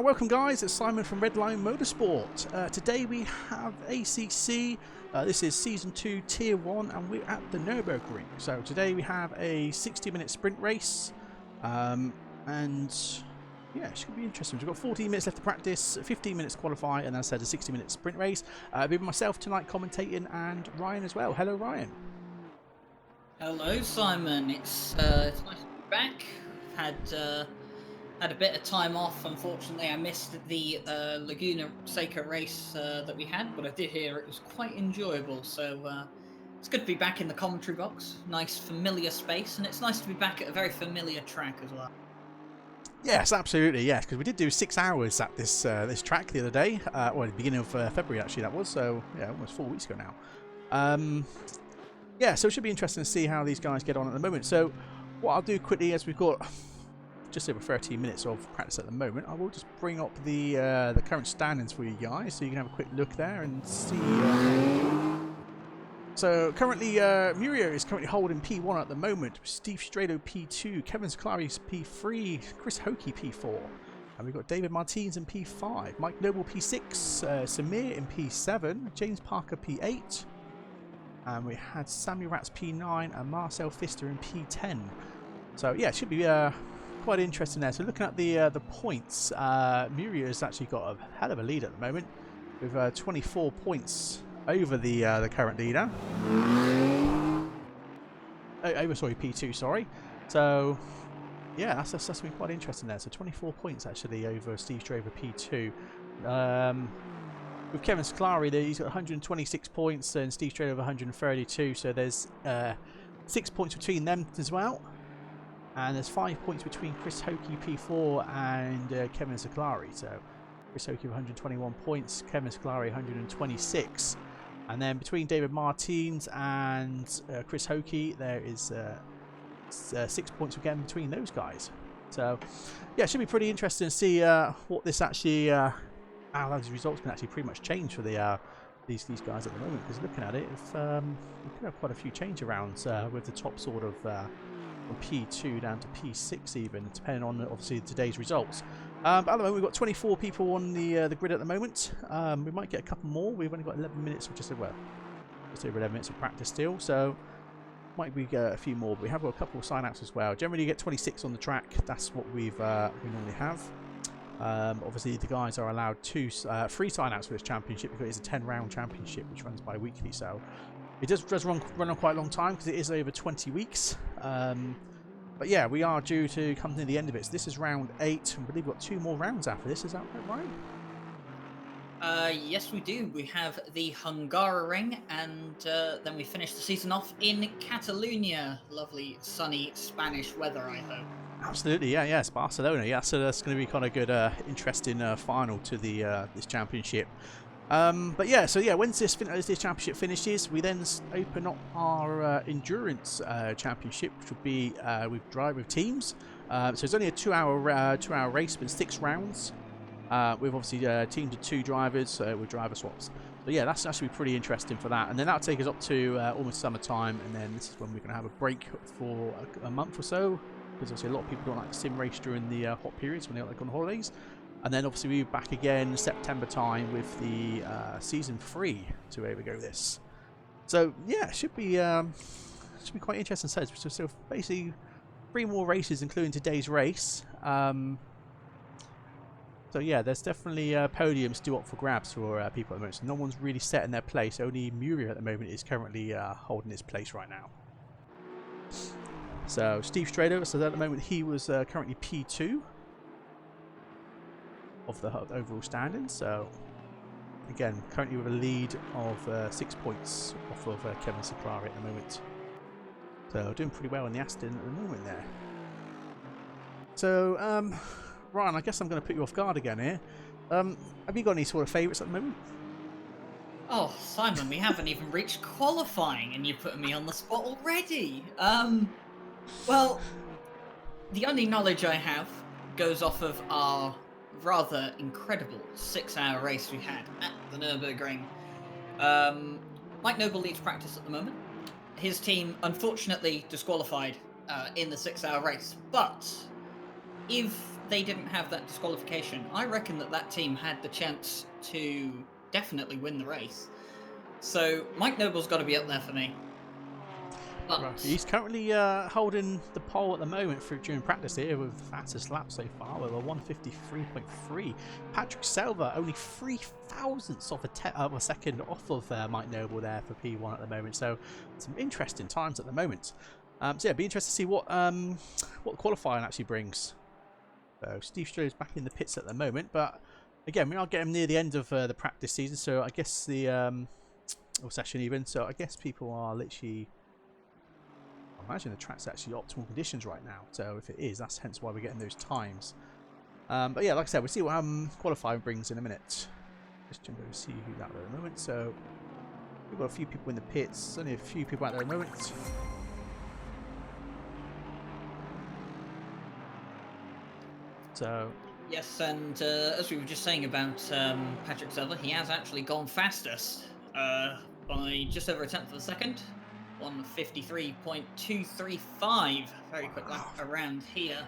welcome guys, it's Simon from Redline Motorsport. Today we have ACC, this is Season 2 Tier 1 and we're at the Nurburgring. So today we have a 60-minute sprint race and yeah, it should be interesting. We've got 14 minutes left to practice, 15 minutes to qualify, and as I said, a 60-minute sprint race. With myself tonight commentating and Ryan as well. Hello Ryan. Hello Simon, it's nice to be back. Had a bit of time off. Unfortunately, I missed the Laguna Seca race that we had, but I did hear it was quite enjoyable. So it's good to be back in the commentary box. Nice familiar space, and it's nice to be back at a very familiar track as well. Yes, absolutely, yes, because we did do 6 hours at this this track the other day. Well, at the beginning of February actually that was. So yeah, almost 4 weeks ago now. Yeah, so it should be interesting to see how these guys get on at the moment. So what I'll do quickly, as we've got just over 13 minutes of practice at the moment, I will just bring up the current standings for you guys, so you can have a quick look there and see. So currently, Murio is currently holding P1 at the moment. Steve Strado P2, Kevin Scalari's P3, Chris Hokie P4, and we've got David Martins in P5, Mike Noble P6, Samir in P7, James Parker P8, and we had Sammy Ratz P9 and Marcel Pfister in P10. So yeah, it should be quite interesting there. So looking at the points, Murio has actually got a hell of a lead at the moment with 24 points over the current leader. Sorry, P2. Sorry. So yeah, that's been quite interesting there. So 24 points actually over Steve Straver P2. With Kevin Scalari there, he's got 126 points and Steve Straver 132. So there's 6 points between them as well. And there's 5 points between Chris Hokie P4 and Kevin Scalari. So Chris Hokie with 121 points, Kevin Scalari 126. And then between David Martins and Chris Hokie, there is 6 points again between those guys. So yeah, it should be pretty interesting to see what this actually, how these results can actually pretty much change for the these guys at the moment. Because looking at it, if, we could have quite a few change arounds with the top sort of from P2 down to P6 even, depending on obviously today's results. But at the moment we've got 24 people on the grid at the moment. We might get a couple more. We've only got 11 minutes, or just over 11 minutes of practice still, so might be a few more. But we have got a couple of sign-outs as well. Generally you get 26 on the track. That's what we normally have. Obviously the guys are allowed 3 sign-outs for this championship because it's a 10-round championship which runs bi-weekly. So it does run on quite a long time because it is over 20 weeks. But yeah, we are due to come to the end of it. So this is round 8. I believe we've got 2 more rounds after this. Is that right? Yes, we do. We have the Hungaroring, and then we finish the season off in Catalonia. Lovely, sunny Spanish weather, I hope. Absolutely, yeah, yes, Barcelona. Yeah, so that's going to be kind of good, interesting final to the this championship. But yeah, so yeah, once this championship finishes, we then open up our endurance championship, which will be with teams. So it's only a 2-hour race with 6 rounds. We've obviously teamed of 2 drivers with driver swaps. So yeah, that should be pretty interesting for that. And then that'll take us up to almost summertime, and then this is when we're going to have a break for a month or so, because obviously a lot of people don't like to sim race during the hot periods when they're like on holidays. And then obviously we'll be back again September time with the season 3 to be able to go this. So yeah, it should be quite interesting. So basically 3 more races, including today's race. So yeah, there's definitely podiums still up for grabs for people at the moment. So no one's really set in their place. Only Murio at the moment is currently holding his place right now. So Steve Strado, so at the moment he was currently P2 of the overall standing. So again, currently with a lead of 6 points off of Kevin Scalari at the moment. So doing pretty well in the Aston at the moment there. So Ryan, I guess I'm going to put you off guard again here. Have you got any sort of favourites at the moment? Oh, Simon, we haven't even reached qualifying and you're putting me on the spot already. Well, the only knowledge I have goes off of our rather incredible 6-hour race we had at the Nurburgring. Mike Noble leads practice at the moment. His team unfortunately disqualified in the 6-hour race, but if they didn't have that disqualification, I reckon that team had the chance to definitely win the race. So Mike Noble's got to be up there for me. But right. He's currently holding the pole at the moment during practice here with the fastest lap so far with a 153.3. Patrick Selva only 3 thousandths of a second off of Mike Noble there for P1 at the moment. So some interesting times at the moment. So yeah, it'd be interesting to see what qualifying actually brings. So Steve Stroh's back in the pits at the moment, but again, we are getting near the end of the practice season, so I guess the or session even. So I guess people are literally. I imagine the track's actually optimal conditions right now. So if it is, that's hence why we're getting those times. But yeah, like I said, we'll see what qualifying brings in a minute. Just jump over to see who's out there at the moment. So we've got a few people in the pits. Only a few people out there at the moment. So yes, and as we were just saying about Patrick Selva, he has actually gone fastest by just over a tenth of a second. 153.235. Very quick lap around here.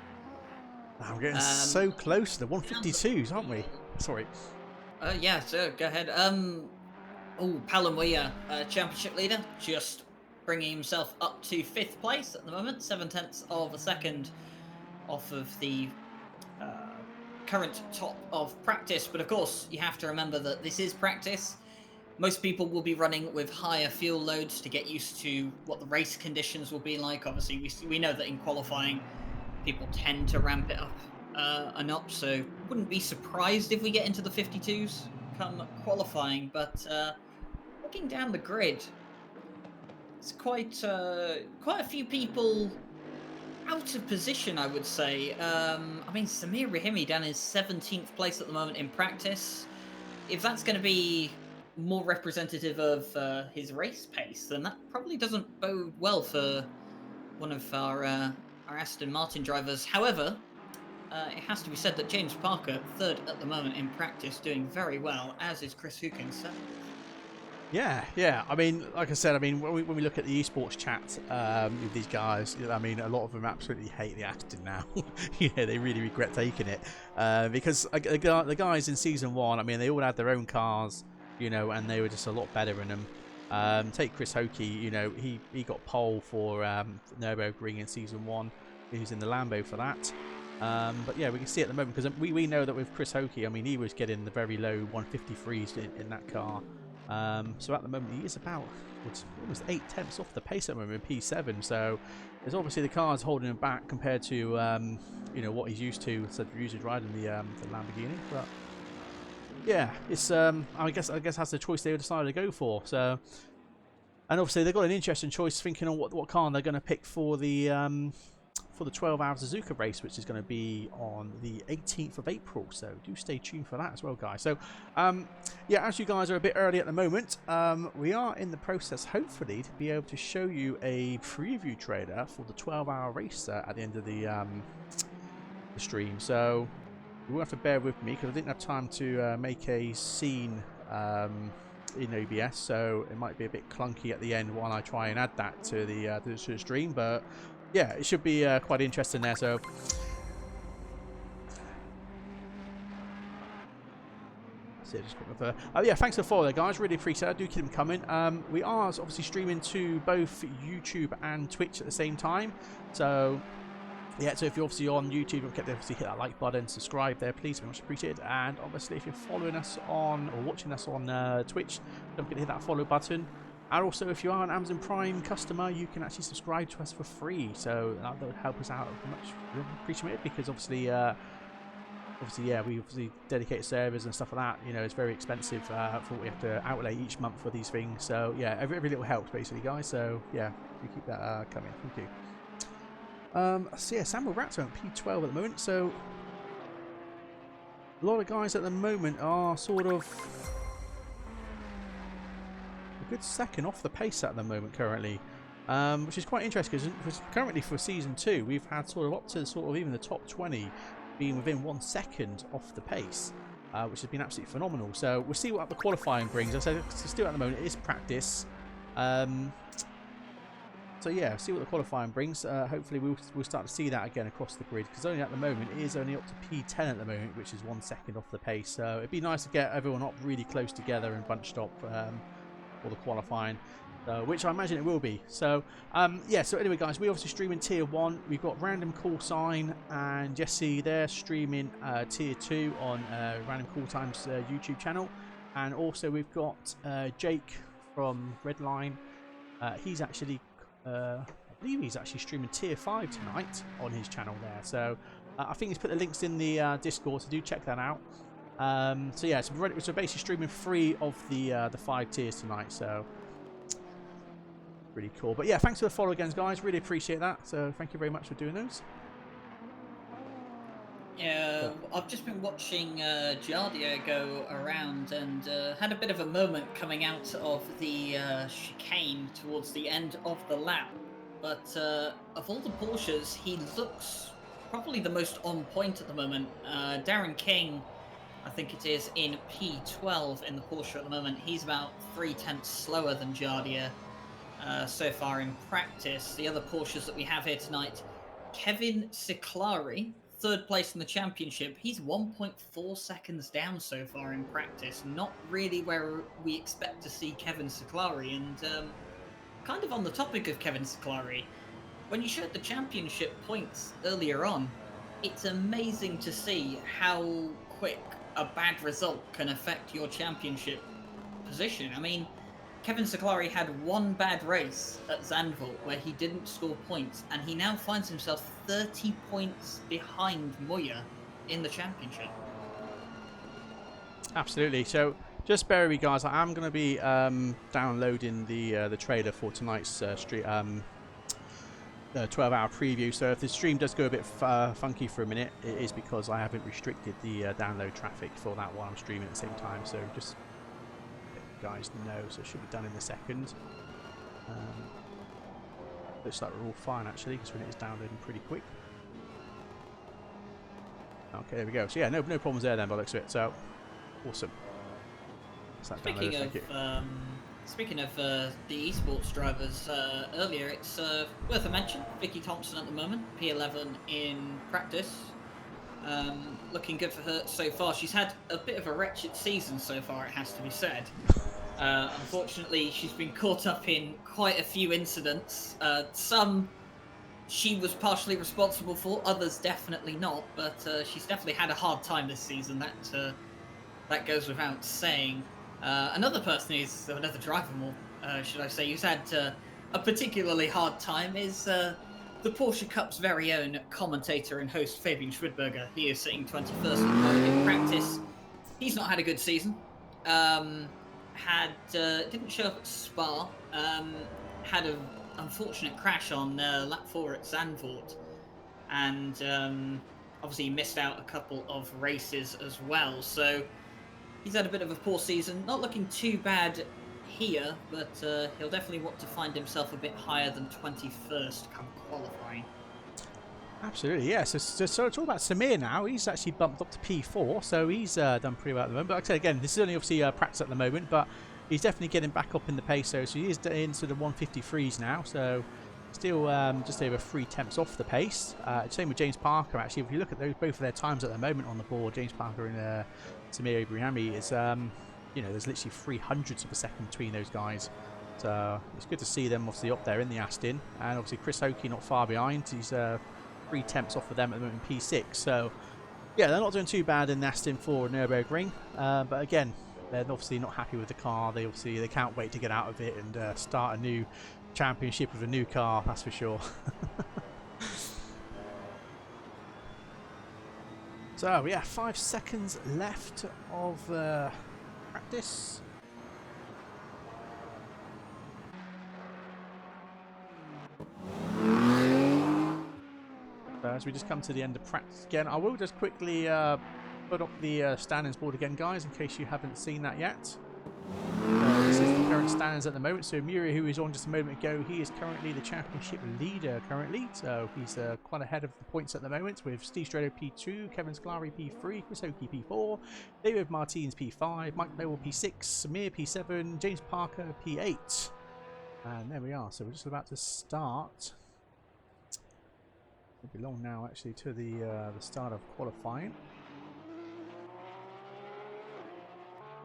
We're getting so close to the 152s, aren't we? Sorry. Yeah, so go ahead. Palamuya, championship leader, just bringing himself up to 5th place at the moment, 7/10 of a second off of the current top of practice. But of course, you have to remember that this is practice. Most people will be running with higher fuel loads to get used to what the race conditions will be like. Obviously, we know that in qualifying, people tend to ramp it up a notch, so wouldn't be surprised if we get into the 52s come qualifying. But looking down the grid, it's quite a few people out of position, I would say. I mean, Samir Rahimi down in 17th place at the moment in practice. If that's going to be more representative of his race pace, then that probably doesn't bode well for one of our Aston Martin drivers. However, it has to be said that James Parker, 3rd at the moment in practice, doing very well, as is Chris Hookins. Yeah. I mean, like I said, I mean, when we look at the esports chat with these guys, I mean, a lot of them absolutely hate the Aston now. They really regret taking it because the guys in season 1, I mean, they all had their own cars. And they were just a lot better in them. Take Chris Hokie, he got pole for Nurburgring in season 1. He was in the Lambo for that. But yeah, we can see at the moment, because we know that with Chris Hokie, I mean, he was getting the very low 153s in that car. So at the moment, he is about almost 8/10 off the pace at the moment in P7. So there's obviously the car's holding him back compared to what he's used to. So usually riding the Lamborghini, but. Yeah, it's I guess that's the choice they decided to go for. So, and obviously they've got an interesting choice, thinking on what car they're going to pick for the 12-hour Suzuka race, which is going to be on the 18th of April. So do stay tuned for that as well, guys. So, yeah, as you guys are a bit early at the moment, we are in the process, hopefully, to be able to show you a preview trailer for the 12-hour race at the end of the stream. So. You will have to bear with me because I didn't have time to make a scene in OBS, so it might be a bit clunky at the end while I try and add that to the stream. But yeah, it should be quite interesting there. So yeah, thanks for the follow, guys. Really appreciate it. Do keep them coming. We are obviously streaming to both YouTube and Twitch at the same time, so. Yeah, so if you're obviously on YouTube, don't forget to obviously hit that like button, subscribe there, please, very much appreciated. And obviously, if you're following us on or watching us on Twitch, don't forget to hit that follow button. And also, if you are an Amazon Prime customer, you can actually subscribe to us for free. So that would help us out much. Appreciate it, because obviously, yeah, we obviously dedicate servers and stuff like that. It's very expensive for what we have to outlay each month for these things. So yeah, every little helps basically, guys. So yeah, you keep that coming. Thank you. So yeah, Samuel Rat's on P12 at the moment, so a lot of guys at the moment are sort of a good second off the pace at the moment currently, which is quite interesting because currently for season 2 we've had sort of up to sort of even the top 20 being within 1 second off the pace, which has been absolutely phenomenal. So we'll see what the qualifying brings. As I said, still at the moment it is practice. So yeah, see what the qualifying brings. Hopefully we'll start to see that again across the grid, because only at the moment it is only up to P10 at the moment, which is 1 second off the pace. So it'd be nice to get everyone up really close together and bunched up for the qualifying, which I imagine it will be. So yeah, so anyway guys, we obviously streaming tier 1. We've got Random Call Sign and Jesse there streaming tier 2 on Random Call Time's YouTube channel, and also we've got Jake from Redline. He's actually I believe he's actually streaming tier 5 tonight on his channel there. So I think he's put the links in the Discord, so do check that out. So yeah, so we're basically streaming 3 of the 5 tiers tonight, so really cool. But yeah, thanks for the follow again, guys. Really appreciate that. So thank you very much for doing those. Yeah, I've just been watching Jardia go around and had a bit of a moment coming out of the chicane towards the end of the lap. But of all the Porsches, he looks probably the most on point at the moment. Darren King, I think it is, in P12 in the Porsche at the moment. He's about 3/10 slower than Jardia so far in practice. The other Porsches that we have here tonight, Kevin Ciclari, 3rd place in the championship. He's 1.4 seconds down so far in practice. Not really where we expect to see Kevin Ciclari. And kind of on the topic of Kevin Ciclari, when you showed the championship points earlier on, it's amazing to see how quick a bad result can affect your championship position. I mean, Kevin Ciclari had 1 bad race at Zandvoort where he didn't score points, and he now finds himself 30 points behind Moya in the championship. Absolutely. So just bear with me, guys. I am going to be downloading the trailer for tonight's 12-hour preview. So if the stream does go a bit funky for a minute, it is because I haven't restricted the download traffic for that while I'm streaming at the same time. So just guys know, so it should be done in a second. Looks like we're all fine actually, because it's downloading pretty quick. Okay, there we go. So yeah, no problems there then by the looks of it. So awesome. Speaking of the esports drivers, earlier, it's worth a mention. Vicky Thompson at the moment, P11 in practice. Looking good for her so far. She's had a bit of a wretched season so far, it has to be said. Unfortunately, she's been caught up in quite a few incidents. Some she was partially responsible for, others definitely not, but she's definitely had a hard time this season. That goes without saying. Another driver, should I say, who's had a particularly hard time is the Porsche Cup's very own commentator and host Fabian Schwidberger. He is sitting 21st in practice. He's not had a good season. Didn't show up at Spa. Had an unfortunate crash on lap 4 at Zandvoort, and obviously missed out a couple of races as well. So he's had a bit of a poor season. Not looking too bad here, but he'll definitely want to find himself a bit higher than 21st come qualifying. Absolutely, yeah. So it's all about Samir now. He's actually bumped up to P4, so he's done pretty well at the moment. But like I said, again, this is only obviously practice at the moment, but he's definitely getting back up in the pace. So he is into the 153s now, so still just over 3/10 off the pace. Same with James Parker, actually. If you look at both of their times at the moment on the board, James Parker and Samir Ibrahimi, is there's literally 300ths of a second between those guys. So it's good to see them obviously up there in the Aston, and obviously Chris Hokie not far behind. He's 3/10 off of them at the moment in P6. So yeah, they're not doing too bad in the Aston for Nurburgring, but again, they're obviously not happy with the car. They can't wait to get out of it and start a new championship with a new car, that's for sure. So yeah, 5 seconds left of practice. So as we just come to the end of practice again, I will just quickly put up the standings board again, guys, in case you haven't seen that yet. This is the current standings at the moment. So Muri, who was on just a moment ago, he is currently the championship leader currently. So he's quite ahead of the points at the moment, with Steve Strader P2, Kevin Scolari P3, Chris Hokie P4, David Martins P5, Mike Noble P6, Samir P7, James Parker P8. And there we are. So we're just about to start. It'll be long now, actually, to the start of qualifying.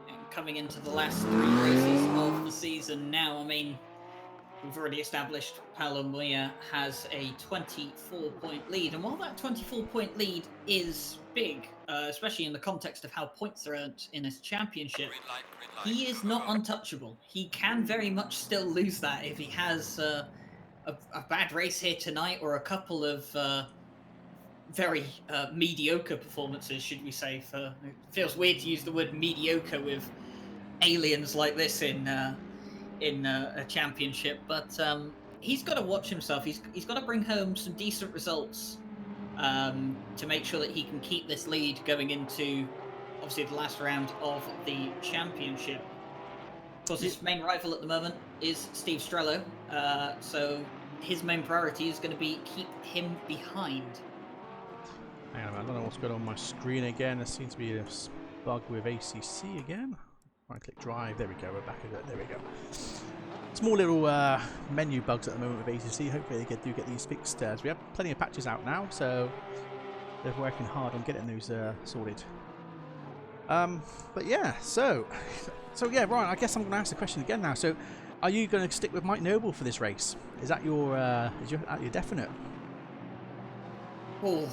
And coming into the last 3 races of the season now, I mean, we've already established Paulo Moya has a 24-point lead. And while that 24-point lead is big, especially in the context of how points are earned in a championship, he is not untouchable. He can very much still lose that if he has a bad race here tonight or a couple of very mediocre performances, should we say. It feels weird to use the word mediocre with aliens like this in a championship, but he's got to watch himself. He's got to bring home some decent results to make sure that he can keep this lead going into, obviously, the last round of the championship. Of course, his main rival at the moment is Steve Strello, so his main priority is going to be keep him behind. Hang on, I don't know what's going on my screen again. There seems to be a bug with ACC again. Right click drive, there we go, we're back at it, there we go. Small little menu bugs at the moment with ACC. Hopefully they do get these fixed, as we have plenty of patches out now, so they're working hard on getting those sorted. But yeah, so yeah, Ryan, I guess I'm going to ask the question again now. So are you going to stick with Mike Noble for this race? Is that your definite? Oh,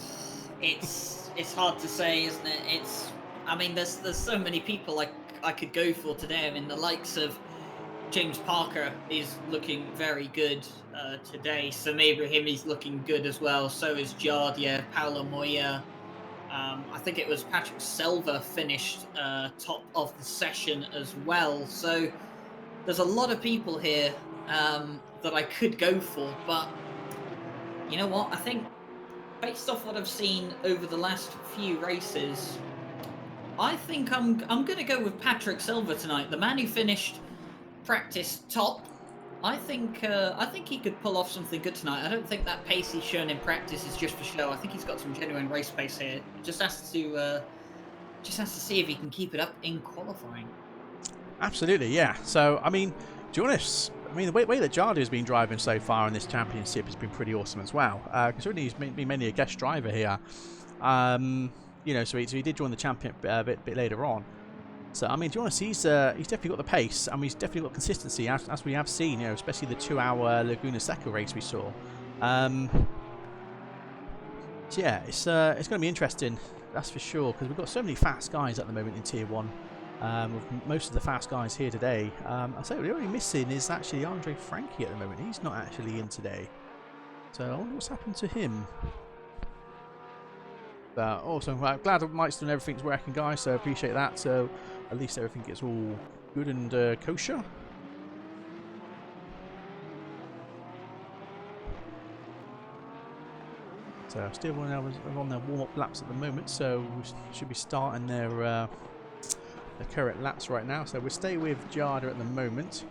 it's hard to say, isn't it? I mean, there's so many people I could go for today. I mean, the likes of James Parker is looking very good today. Sam Ibrahim is looking good as well. So is Jardia, Paulo Moya. I think it was Patrick Selva finished top of the session as well. So there's a lot of people here that I could go for. But you know what? I think based off what I've seen over the last few races, I think I'm going to go with Patrick Silva tonight, the man who finished practice top. I think he could pull off something good tonight. I don't think that pace he's shown in practice is just for show. I think he's got some genuine race pace here. Just has to see if he can keep it up in qualifying. Absolutely, yeah. So I mean, to be honest, the way that Jardi has been driving so far in this championship has been pretty awesome as well. Considering he's been mainly a guest driver here. You know, so he did join the champion a bit later on. So, I mean, to be honest, he's definitely got the pace, and he's definitely got consistency, as we have seen, you know, especially the 2-hour Laguna Seca race we saw. So, yeah, it's going to be interesting, that's for sure, because we've got so many fast guys at the moment in Tier 1. With most of the fast guys here today. I say the only missing is actually Andre Frankie at the moment. He's not actually in today. So, I wonder what's happened to him. Awesome. I'm glad Mike's done everything's working, guys, so I appreciate that. So at least everything gets all good and kosher. So still on their warm-up laps at the moment, so we should be starting their current laps right now. So we'll stay with Jarda at the moment.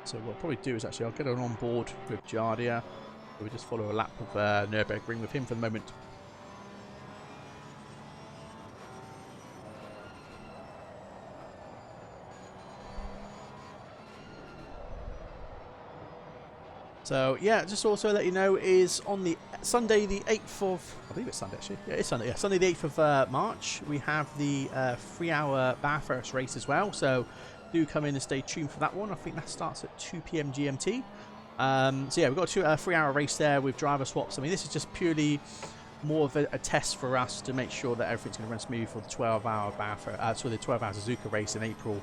So what I'll probably do is actually I'll get on board with Jardia. We just follow a lap of Nurburgring with him for the moment. So yeah, just also let you know is on the Sunday the 8th of, I believe it's Sunday actually, yeah it's Sunday, yeah, Sunday the 8th of March, we have the 3-hour Bathurst race as well, so do come in and stay tuned for that one. I think that starts at 2 PM GMT. So yeah, we've got a 3-hour race there with driver swaps. I mean, this is just purely more of a test for us to make sure that everything's going to run smooth for the 12-hour the 12-hour Suzuka race in April.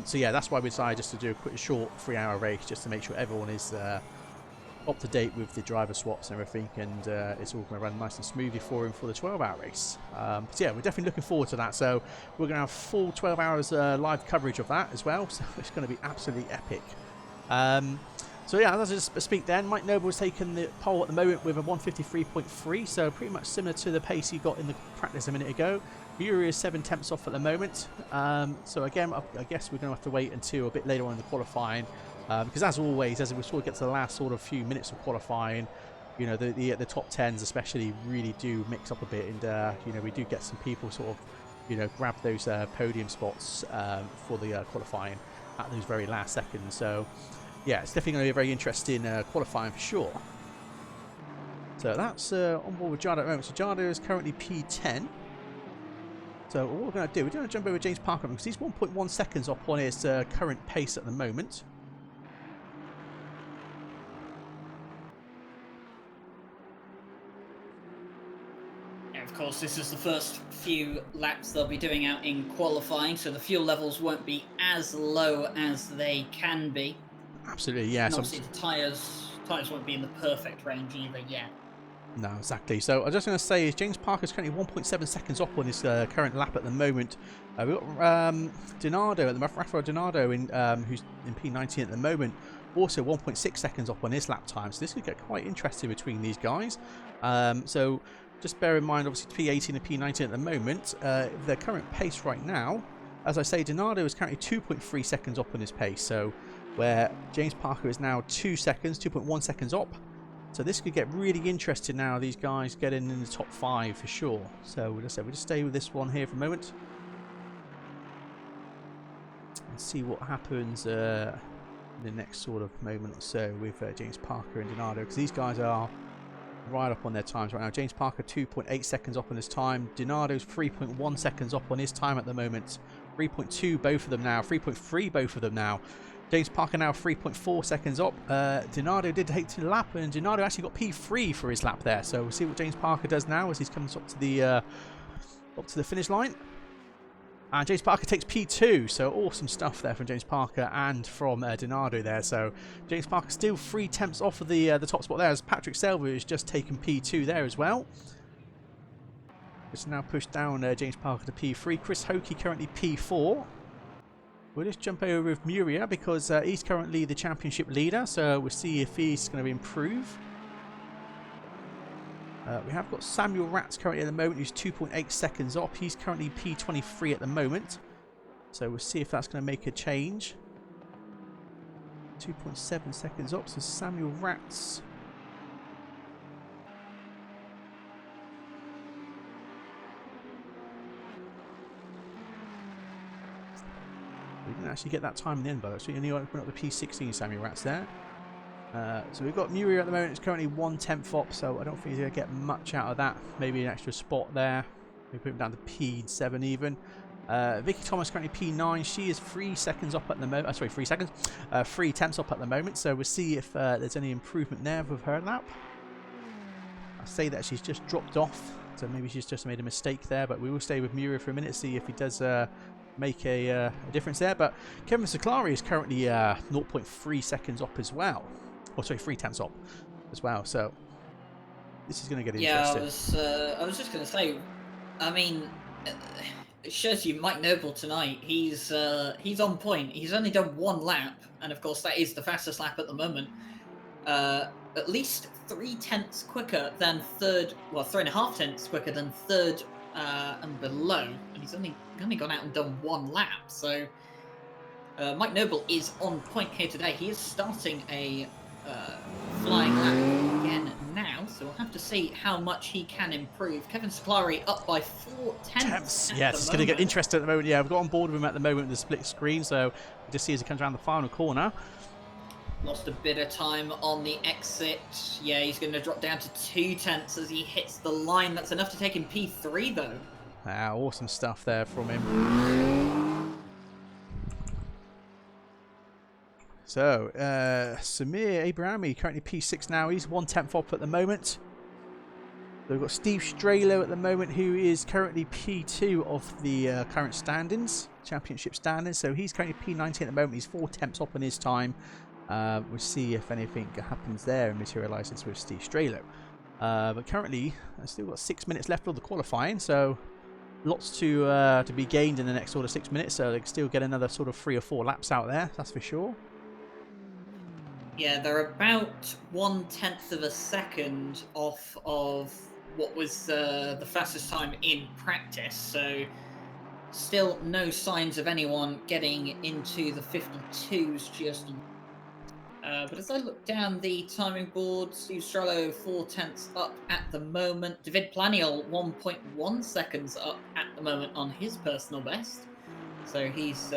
So yeah, that's why we decided just to do a quick, short 3-hour race, just to make sure everyone is up to date with the driver swaps and everything, and it's all going to run nice and smoothly for him for the 12-hour race. So yeah, we're definitely looking forward to that. So we're going to have full 12 hours live coverage of that as well. So it's going to be absolutely epic. So yeah, as I just speak then, Mike Noble's taken the pole at the moment with a 153.3, so pretty much similar to the pace he got in the practice a minute ago. Yuri is 7 tenths off at the moment. So again, I guess we're going to have to wait until a bit later on in the qualifying, because as always, as we sort of get to the last sort of few minutes of qualifying, you know, the top 10s especially really do mix up a bit, and you know, we do get some people sort of, you know, grab those podium spots for the qualifying. at those very last seconds. So yeah, it's definitely going to be a very interesting qualifying for sure. So that's on board with Jardo at the moment. So Jardo is currently P10. So what we're going to do, we're going to jump over James Parker because he's 1.1 seconds up on his current pace at the moment. Of course, this is the first few laps they'll be doing out in qualifying, so the fuel levels won't be as low as they can be. Absolutely, yeah. And obviously the tyres won't be in the perfect range either yet. No, exactly. So I'm just going to say James Parker's currently 1.7 seconds up on his current lap at the moment. We've got Donardo at the Rafael Donardo who's in P19 at the moment, also 1.6 seconds up on his lap time. So this could get quite interesting between these guys. So just bear in mind, obviously P18 and P19 at the moment, their current pace right now, as I say, Donardo is currently 2.3 seconds up on his pace. So where James Parker is now 2 seconds, 2.1 seconds up. So this could get really interesting now, these guys getting in the top 5 for sure. So we'll just stay with this one here for a moment. And see what happens in the next sort of moment or so with James Parker and Donardo. Because these guys are right up on their times right now. James Parker 2.8 seconds up on his time. Donardo's 3.1 seconds up on his time at the moment. 3.2 both of them now. 3.3 both of them now. James Parker now 3.4 seconds up. Donardo did take to the lap, and Donardo actually got P3 for his lap there. So we'll see what James Parker does now as he's coming up to the finish line. And James Parker takes P2, so awesome stuff there from James Parker and from Donardo there. So James Parker still 3 tenths off of the top spot there, as Patrick Selva has just taken P2 there as well. It's now pushed down James Parker to P3. Chris Hokie currently P4. We'll just jump over with Muria because he's currently the championship leader, so we'll see if he's going to improve. We have got Samuel Ratz currently at the moment, who's 2.8 seconds up. He's currently P23 at the moment, so we'll see if that's going to make a change. 2.7 seconds up, so Samuel Ratz. We didn't actually get that time in the end, by the way. So you only went up to P16, Samuel Ratz there. So we've got Muria at the moment. It's currently 1 tenth up, so I don't think he's going to get much out of that. Maybe an extra spot there. Maybe put him down to P7 even. Vicky Thomas currently P9. She is 3 seconds up at the moment. Sorry, 3 seconds. 3 tenths up at the moment. So we'll see if there's any improvement there with her lap. I say that she's just dropped off, so maybe she's just made a mistake there. But we will stay with Muria for a minute, see if he does make a difference there. But Kevin Seclari is currently 0.3 seconds up as well. Oh, sorry, 3 tenths up as well. So this is going to get interesting. Yeah, I was just going to say, I mean, it shows you Mike Noble tonight. He's on point. He's only done 1 lap, and of course that is the fastest lap at the moment. At least 3 tenths quicker than third. Well, 3.5 tenths quicker than third and below, and he's only gone out and done 1 lap. So Mike Noble is on point here today. He is starting a flying lap again now, so we'll have to see how much he can improve. Kevin Seclari up by 4 tenths. Yes, it's going to get interesting at the moment. Yeah, we've got on board with him at the moment with the split screen, so we'll just see as he comes around the final corner. Lost a bit of time on the exit. Yeah, he's going to drop down to 2 tenths as he hits the line. That's enough to take him P3 though. Awesome stuff there from him. So, Samir Abrahami currently P6 now. He's 1 tenth up at the moment. So we've got Steve Strelo at the moment, who is currently P2 of the current standings, championship standings. So he's currently P19 at the moment. He's 4 tenths up on his time. We'll see if anything happens there and materialises with Steve Strelo. But currently, I've still got 6 minutes left of the qualifying, so lots to be gained in the next sort of 6 minutes. So they can still get another sort of 3 or 4 laps out there, that's for sure. Yeah, they're about 1/10 of a second off of what was the fastest time in practice. So still no signs of anyone getting into the 52s just yet. But as I look down the timing board, Steve Strello 4 tenths up at the moment. David Planiel 1.1 seconds up at the moment on his personal best. So he's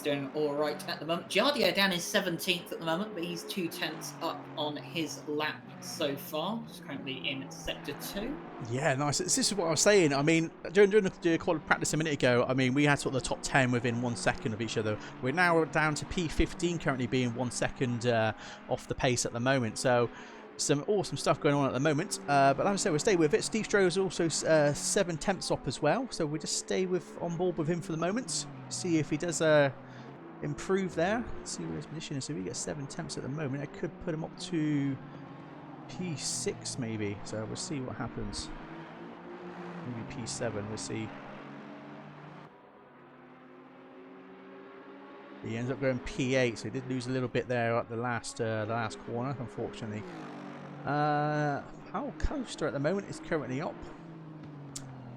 doing all right at the moment. Giardia down is 17th at the moment, but he's 2/10 up on his lap so far. He's currently in sector 2. Yeah, nice. This is what I was saying. I mean, during the quality practice a minute ago, I mean, we had sort of the top 10 within 1 second of each other. We're now down to P15 currently being 1 second off the pace at the moment. So some awesome stuff going on at the moment. But like I said, we'll stay with it. Steve Stroh is also 7 tenths up as well. So we'll just stay on board with him for the moment. See if he does improve there. See where his position is. So if he gets 7 tenths at the moment, it could put him up to P6 maybe, so we'll see what happens. Maybe P7, we'll see. He ends up going P8, so he did lose a little bit there at the last corner, unfortunately. Powell Coaster at the moment is currently up.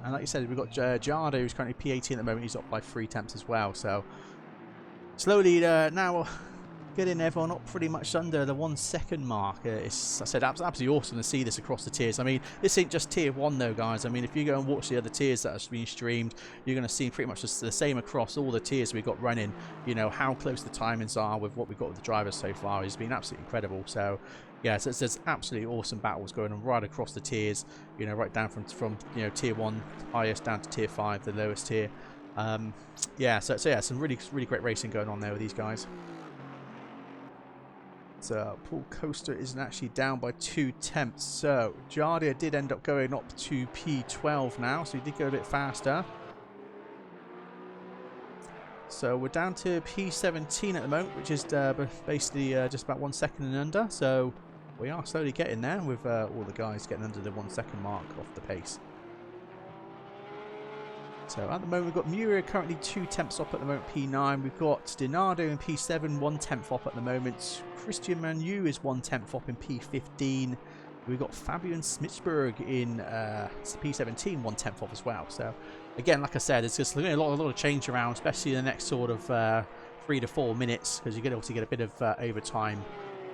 And like you said, we've got Jardo, who's currently P18 at the moment. He's up by 3 tenths as well, so slowly now getting everyone up pretty much under the 1 second mark. It's, I said, absolutely awesome to see this across the tiers. I mean, this ain't just tier 1 though, guys. I mean, if you go and watch the other tiers that are being streamed, you're going to see pretty much the same across all the tiers we've got running. You know, how close the timings are with what we've got with the drivers so far has been absolutely incredible. So, yeah, so there's absolutely awesome battles going on right across the tiers, you know, right down from you know, tier 1 highest down to tier 5, the lowest tier. Yeah, so yeah, some really great racing going on there with these guys. So Paul Coaster isn't actually down by 2 tenths. So Jardia did end up going up to P12 now, so he did go a bit faster. So we're down to P17 at the moment, which is basically just about 1 second and under. So we are slowly getting there with all the guys getting under the 1 second mark off the pace. So at the moment we've got Muria currently 2 tenths up at the moment, P9. We've got Dinardo in P7, 1 tenth up at the moment. Christian Manu is 1 tenth up in P15. We've got Fabian Smitsberg in P17, 1 tenth up as well. So again, like I said, it's just a lot of change around, especially in the next sort of 3 to 4 minutes, because you get obviously get a bit of overtime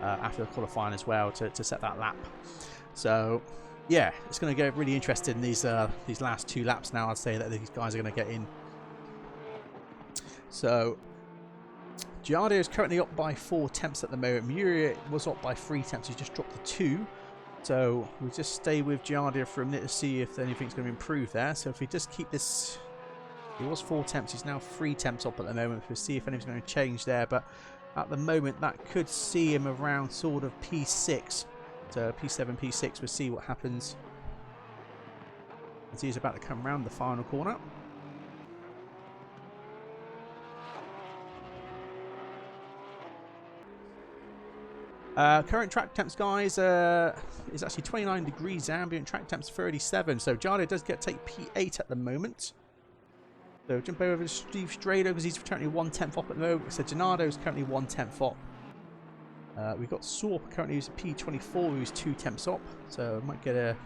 after the qualifying as well to set that lap. So yeah, it's going to get really interesting in these last 2 laps now. I'd say that these guys are going to get in. So Giardia is currently up by 4 tenths at the moment. Muria was up by 3 tenths. He's just dropped to 2. So we'll just stay with Giardia for a minute to see if anything's going to improve there. So if we just keep this, he was 4 tenths. He's now 3 tenths up at the moment. We'll see if anything's going to change there. But at the moment, that could see him around sort of P6. So P7, P6, we'll see what happens as he's about to come around the final corner. Current track temps, guys, is actually 29 degrees ambient. Track temps 37. So Jardo does take P8 at the moment. So jump over to Steve Strader because he's currently 1 tenth up at the moment. So Gennaro is currently 1 tenth up. We've got Sorp currently who's a P24 who's 2 tenths up. So might get a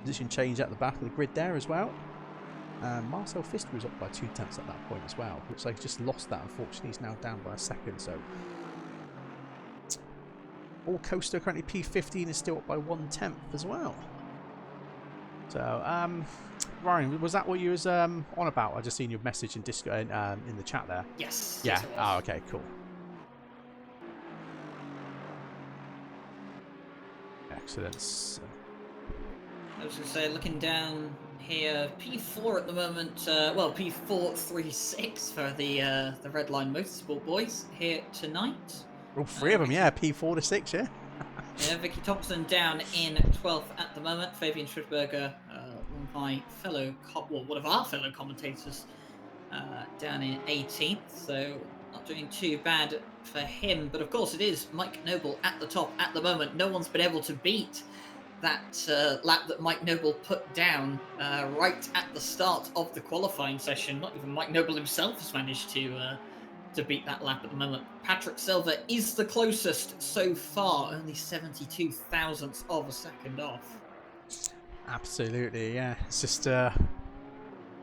position change at the back of the grid there as well. And Marcel Pfister was up by 2 tenths at that point as well. Looks like he's just lost that, unfortunately. He's now down by 1 second. So All Coaster currently P15 is still up by 1 tenth as well. So, Ryan, was that what you was on about? I just seen your message in the chat there. Yes. Yeah. Yes, it was. Oh, okay, cool. Excellent. I was going to say, looking down here, P4 at the moment. Well, P436 for the Red Line Motorsport boys here tonight. All 3 of them, yeah. P4 to 6, yeah. Yeah, Vicky Thompson down in 12th at the moment. Fabian Schrittberger, one of our fellow commentators, down in 18th. So not doing too bad for him. But of course, it is Mike Noble at the top at the moment. No one's been able to beat that lap that Mike Noble put down right at the start of the qualifying session. Not even Mike Noble himself has managed to beat that lap at the moment. Patrick Silva is the closest so far, only 72 thousandths of a second off. Absolutely, yeah. It's just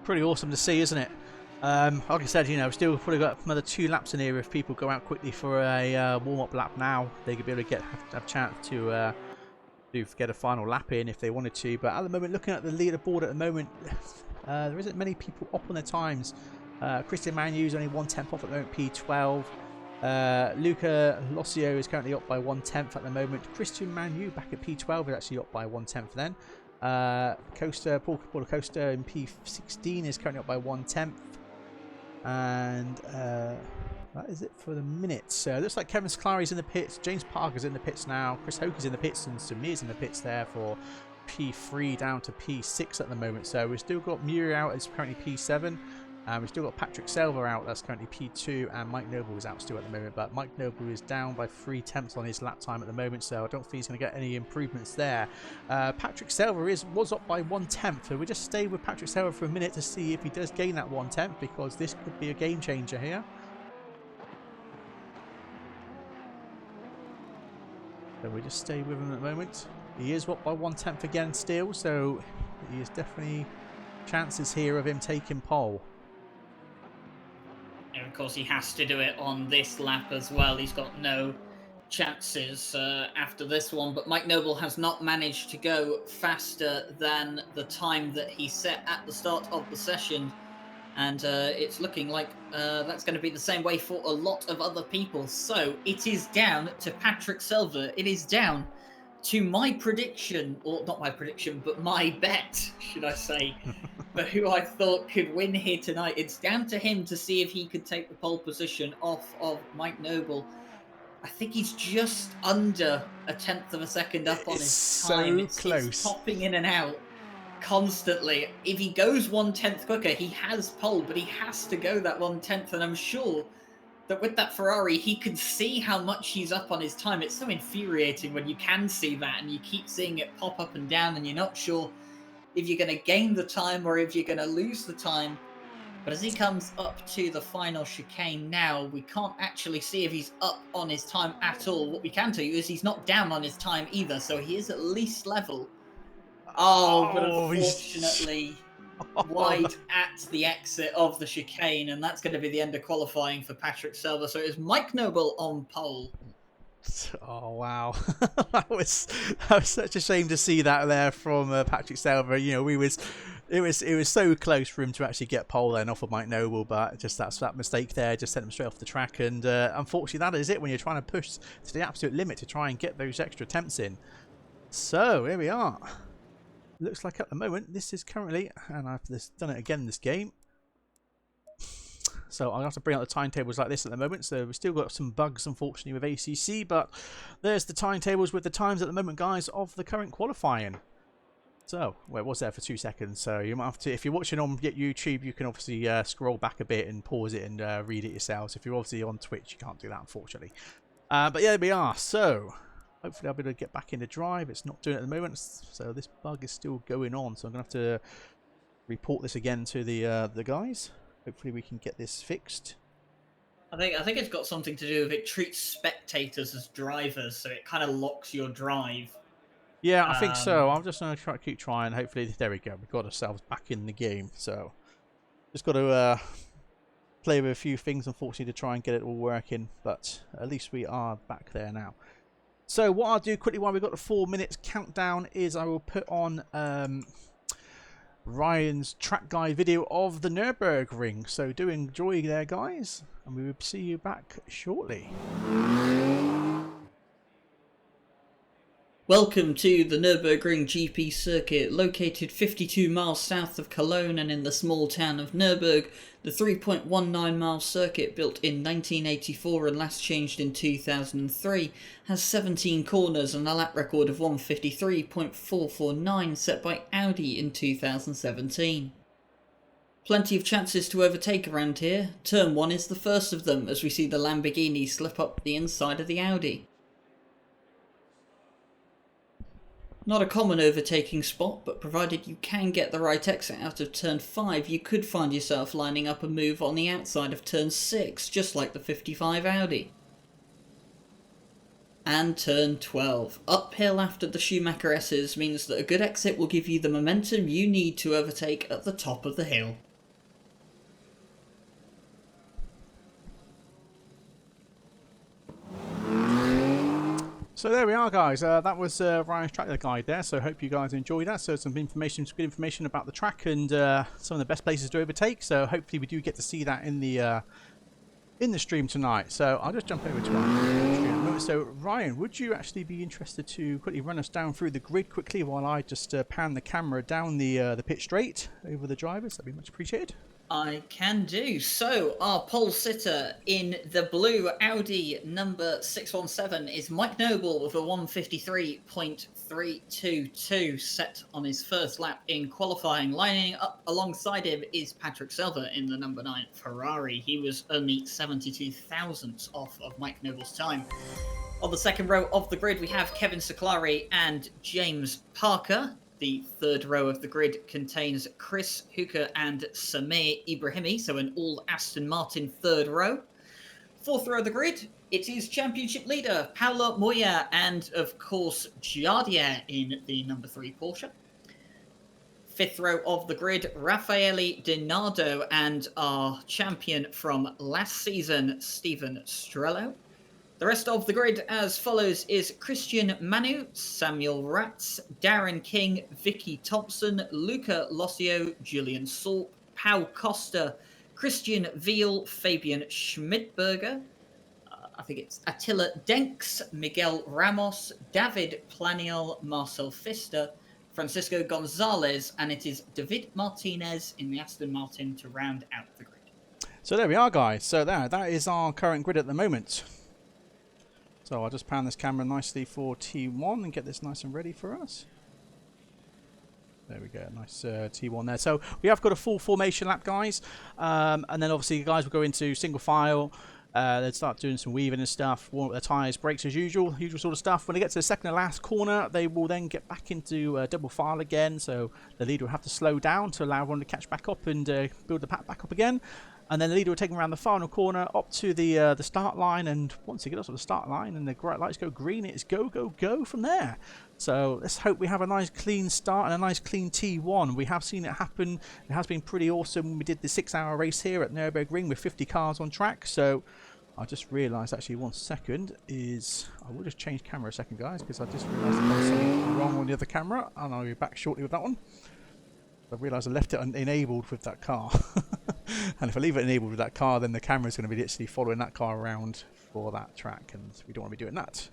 pretty awesome to see, isn't it? Like I said, you know, still probably got another 2 laps in here. If people go out quickly for a warm-up lap now, they could be able to have a chance to get a final lap in if they wanted to. But at the moment, looking at the leaderboard at the moment, there isn't many people up on their times. Christian Manu's only 1/10 off at the moment, P12. Luca Lossio is currently up by 1/10 at the moment. Christian Manu back at P12 is actually up by 1/10 then. Paul Costa in P16 is currently up by 1/10. And that is it for the minutes. Looks like Kevin Sclari's in the pits, James Parker's in the pits now, Chris Hoker's in the pits, and Samir's in the pits there for P3 down to P6 at the moment. So we've still got Muri out as currently P7. We've still got Patrick Selva out, that's currently P2, and Mike Noble is out still at the moment, but Mike Noble is down by 3/10 on his lap time at the moment, so I don't think he's going to get any improvements there. Patrick Selva was up by 1/10, so we'll just stay with Patrick Selva for a minute to see if he does gain that 1/10, because this could be a game changer here. So we just stay with him at the moment. He is up by 1/10 again still, so he is definitely chances here of him taking pole. And of course, he has to do it on this lap as well. He's got no chances after this one. But Mike Noble has not managed to go faster than the time that he set at the start of the session. And it's looking like that's going to be the same way for a lot of other people. So it is down to Patrick Selva. It is down to my prediction, or not my prediction, but my bet, should I say, for who I thought could win here tonight. It's down to him to see if he could take the pole position off of Mike Noble. I think he's just under 1/10 of a second up on his time. It's so close. It's popping in and out constantly. If he goes 1/10 quicker, he has pole, but he has to go that 1/10, and I'm sure that with that Ferrari, he can see how much he's up on his time. It's so infuriating when you can see that and you keep seeing it pop up and down and you're not sure if you're going to gain the time or if you're going to lose the time. But as he comes up to the final chicane now, we can't actually see if he's up on his time at all. What we can tell you is he's not down on his time either, so he is at least level. But unfortunately wide at the exit of the chicane, and that's going to be the end of qualifying for Patrick Selva. So it is Mike Noble on pole. Oh wow, that was such a shame to see that there from Patrick Selva. You know, it was so close for him to actually get pole then off of Mike Noble, but just that mistake there just sent him straight off the track. And unfortunately, that is it when you're trying to push to the absolute limit to try and get those extra attempts in. So here we are. Looks like at the moment this is currently, and I've done it again this game, so I'll have to bring out the timetables like this at the moment. So we've still got some bugs unfortunately with ACC, but there's the timetables with the times at the moment, guys, of the current qualifying. So well, it was there for 2 seconds, so you might have to, if you're watching on YouTube, you can obviously scroll back a bit and pause it and read it yourselves. If you're obviously on Twitch, you can't do that unfortunately. But yeah, there we are. So hopefully I'll be able to get back into drive. It's not doing it at the moment, so this bug is still going on. So I'm going to have to report this again to the guys. Hopefully we can get this fixed. I think it's got something to do with it treats spectators as drivers, so it kind of locks your drive. Yeah, I think so. I'm just going to keep trying. Hopefully, there we go. We've got ourselves back in the game. So just got to play with a few things, unfortunately, to try and get it all working. But at least we are back there now. So what I'll do quickly while we've got the 4 minutes countdown is I will put on Ryan's track guide video of the Nurburgring. So do enjoy there, guys, and we will see you back shortly. Welcome to the Nurburgring GP circuit, located 52 miles south of Cologne and in the small town of Nurburg. The 3.19 mile circuit, built in 1984 and last changed in 2003, has 17 corners and a lap record of 153.449 set by Audi in 2017. Plenty of chances to overtake around here. Turn 1 is the first of them, as we see the Lamborghini slip up the inside of the Audi. Not a common overtaking spot, but provided you can get the right exit out of turn 5, you could find yourself lining up a move on the outside of turn 6, just like the 55 Audi. And turn 12. Uphill after the Schumacher S's means that a good exit will give you the momentum you need to overtake at the top of the hill. So there we are, guys. That was Ryan's track guide there. So I hope you guys enjoyed that. So some information, some good information about the track and some of the best places to overtake. So hopefully we do get to see that in the stream tonight. So I'll just jump over to Ryan stream at the moment. So Ryan, would you actually be interested to quickly run us down through the grid quickly while I just pan the camera down the pit straight over the drivers? That'd be much appreciated. I can do. So our pole sitter in the blue Audi number 617 is Mike Noble with a 153.322 set on his first lap in qualifying. Lining up alongside him is Patrick Silva in the number 9 Ferrari. He was only 72 thousandths off of Mike Noble's time. On the second row of the grid, we have Kevin Siclari and James Parker. The third row of the grid contains Chris Hooker and Samir Ibrahimi, so an all Aston Martin third row. Fourth row of the grid, it is championship leader Paolo Moya and, of course, Jardier in the number 3 Porsche. Fifth row of the grid, Raffaele Dinardo and our champion from last season, Stephen Strello. The rest of the grid as follows is Christian Manu, Samuel Ratz, Darren King, Vicky Thompson, Luca Lossio, Julian Sorp, Pau Costa, Christian Veal, Fabian Schmidberger, I think it's Attila Denks, Miguel Ramos, David Planiel, Marcel Pfister, Francisco Gonzalez, and it is David Martinez in the Aston Martin to round out the grid. So there we are, guys. So that is our current grid at the moment. So I'll just pan this camera nicely for T1 and get this nice and ready for us. There we go, nice T1 there. So we have got a full formation lap, guys. And then obviously you guys will go into single file. They'll start doing some weaving and stuff, warm up their tyres, brakes as usual sort of stuff. When they get to the second to last corner, they will then get back into double file again. So the leader will have to slow down to allow everyone to catch back up and build the pack back up again. And then the leader will take them around the final corner up to the start line. And once they get up to the start line and the lights go green, it's go, go, go from there. So let's hope we have a nice clean start and a nice clean T1. We have seen it happen. It has been pretty awesome when we did the 6-hour race here at Nurburgring with 50 cars on track. So I just realised actually 1 second is... I will just change camera a second, guys, because I just realised I've done something wrong on the other camera. And I'll be back shortly with that one. I realised I left it enabled with that car. And if I leave it enabled with that car, then the camera is going to be literally following that car around for that track, and we don't want to be doing that.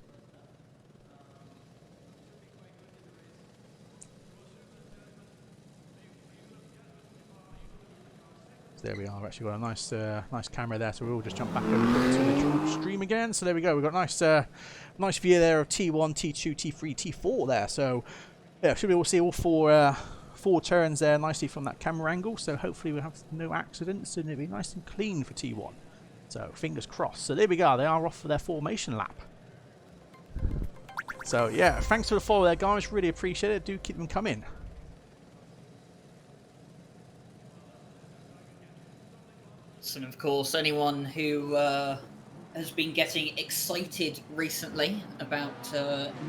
So there we are. We've actually got a nice nice camera there, so we'll just jump back over to the stream again. So there we go. We've got a nice view there of T1, T2, T3, T4 there. So yeah, should be able to see all four turns there nicely from that camera angle, so hopefully we'll have no accidents and it'll be nice and clean for T1. So fingers crossed. So there we go, they are off for their formation lap. So yeah, thanks for the follow there, guys, really appreciate it. Do keep them coming. And of course, anyone who has been getting excited recently about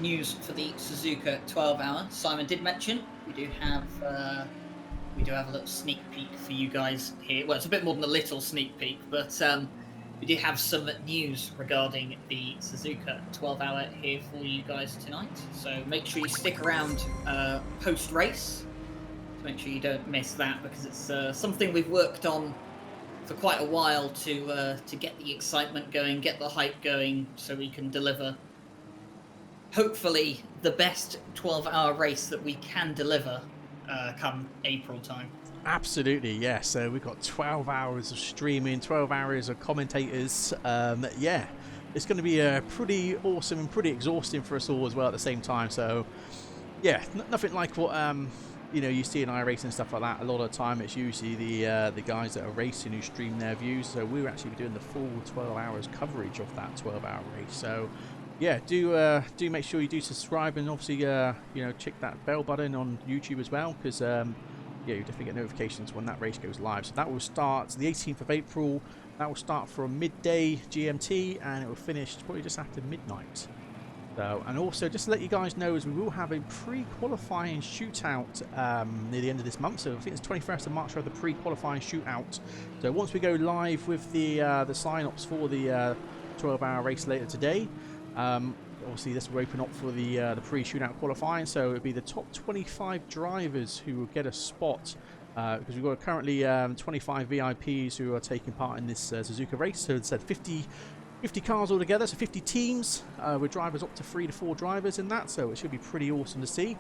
news for the Suzuka 12-hour, Simon did mention we do have a little sneak peek for you guys here. Well, it's a bit more than a little sneak peek, but we do have some news regarding the Suzuka 12-hour here for you guys tonight. So make sure you stick around post-race to make sure you don't miss that, because it's something we've worked on for quite a while to get the excitement going, get the hype going, so we can deliver hopefully the best 12-hour race that we can deliver come April time. Absolutely, yes. So we've got 12 hours of streaming, 12 hours of commentators. Yeah, it's going to be pretty awesome and pretty exhausting for us all as well at the same time. So yeah, nothing like what you see in iRacing and stuff like that. A lot of the time it's usually the guys that are racing who stream their views. So we're actually doing the full 12 hours coverage of that 12-hour race. So yeah, do make sure you do subscribe, and obviously check that bell button on YouTube as well, because yeah, you definitely get notifications when that race goes live. So that will start the 18th of April. That will start from midday GMT, and it will finish probably just after midnight. So, and also just to let you guys know, is we will have a pre-qualifying shootout near the end of this month. So I think it's 21st of March for the pre-qualifying shootout. So once we go live with the sign-ups for the 12-hour race later today, obviously this will open up for the pre-shootout qualifying, so it'll be the top 25 drivers who will get a spot, because we've got currently 25 VIPs who are taking part in this Suzuka race. So it said 50 cars altogether, so 50 teams with drivers up to 3 to 4 drivers in that, so it should be pretty awesome to see.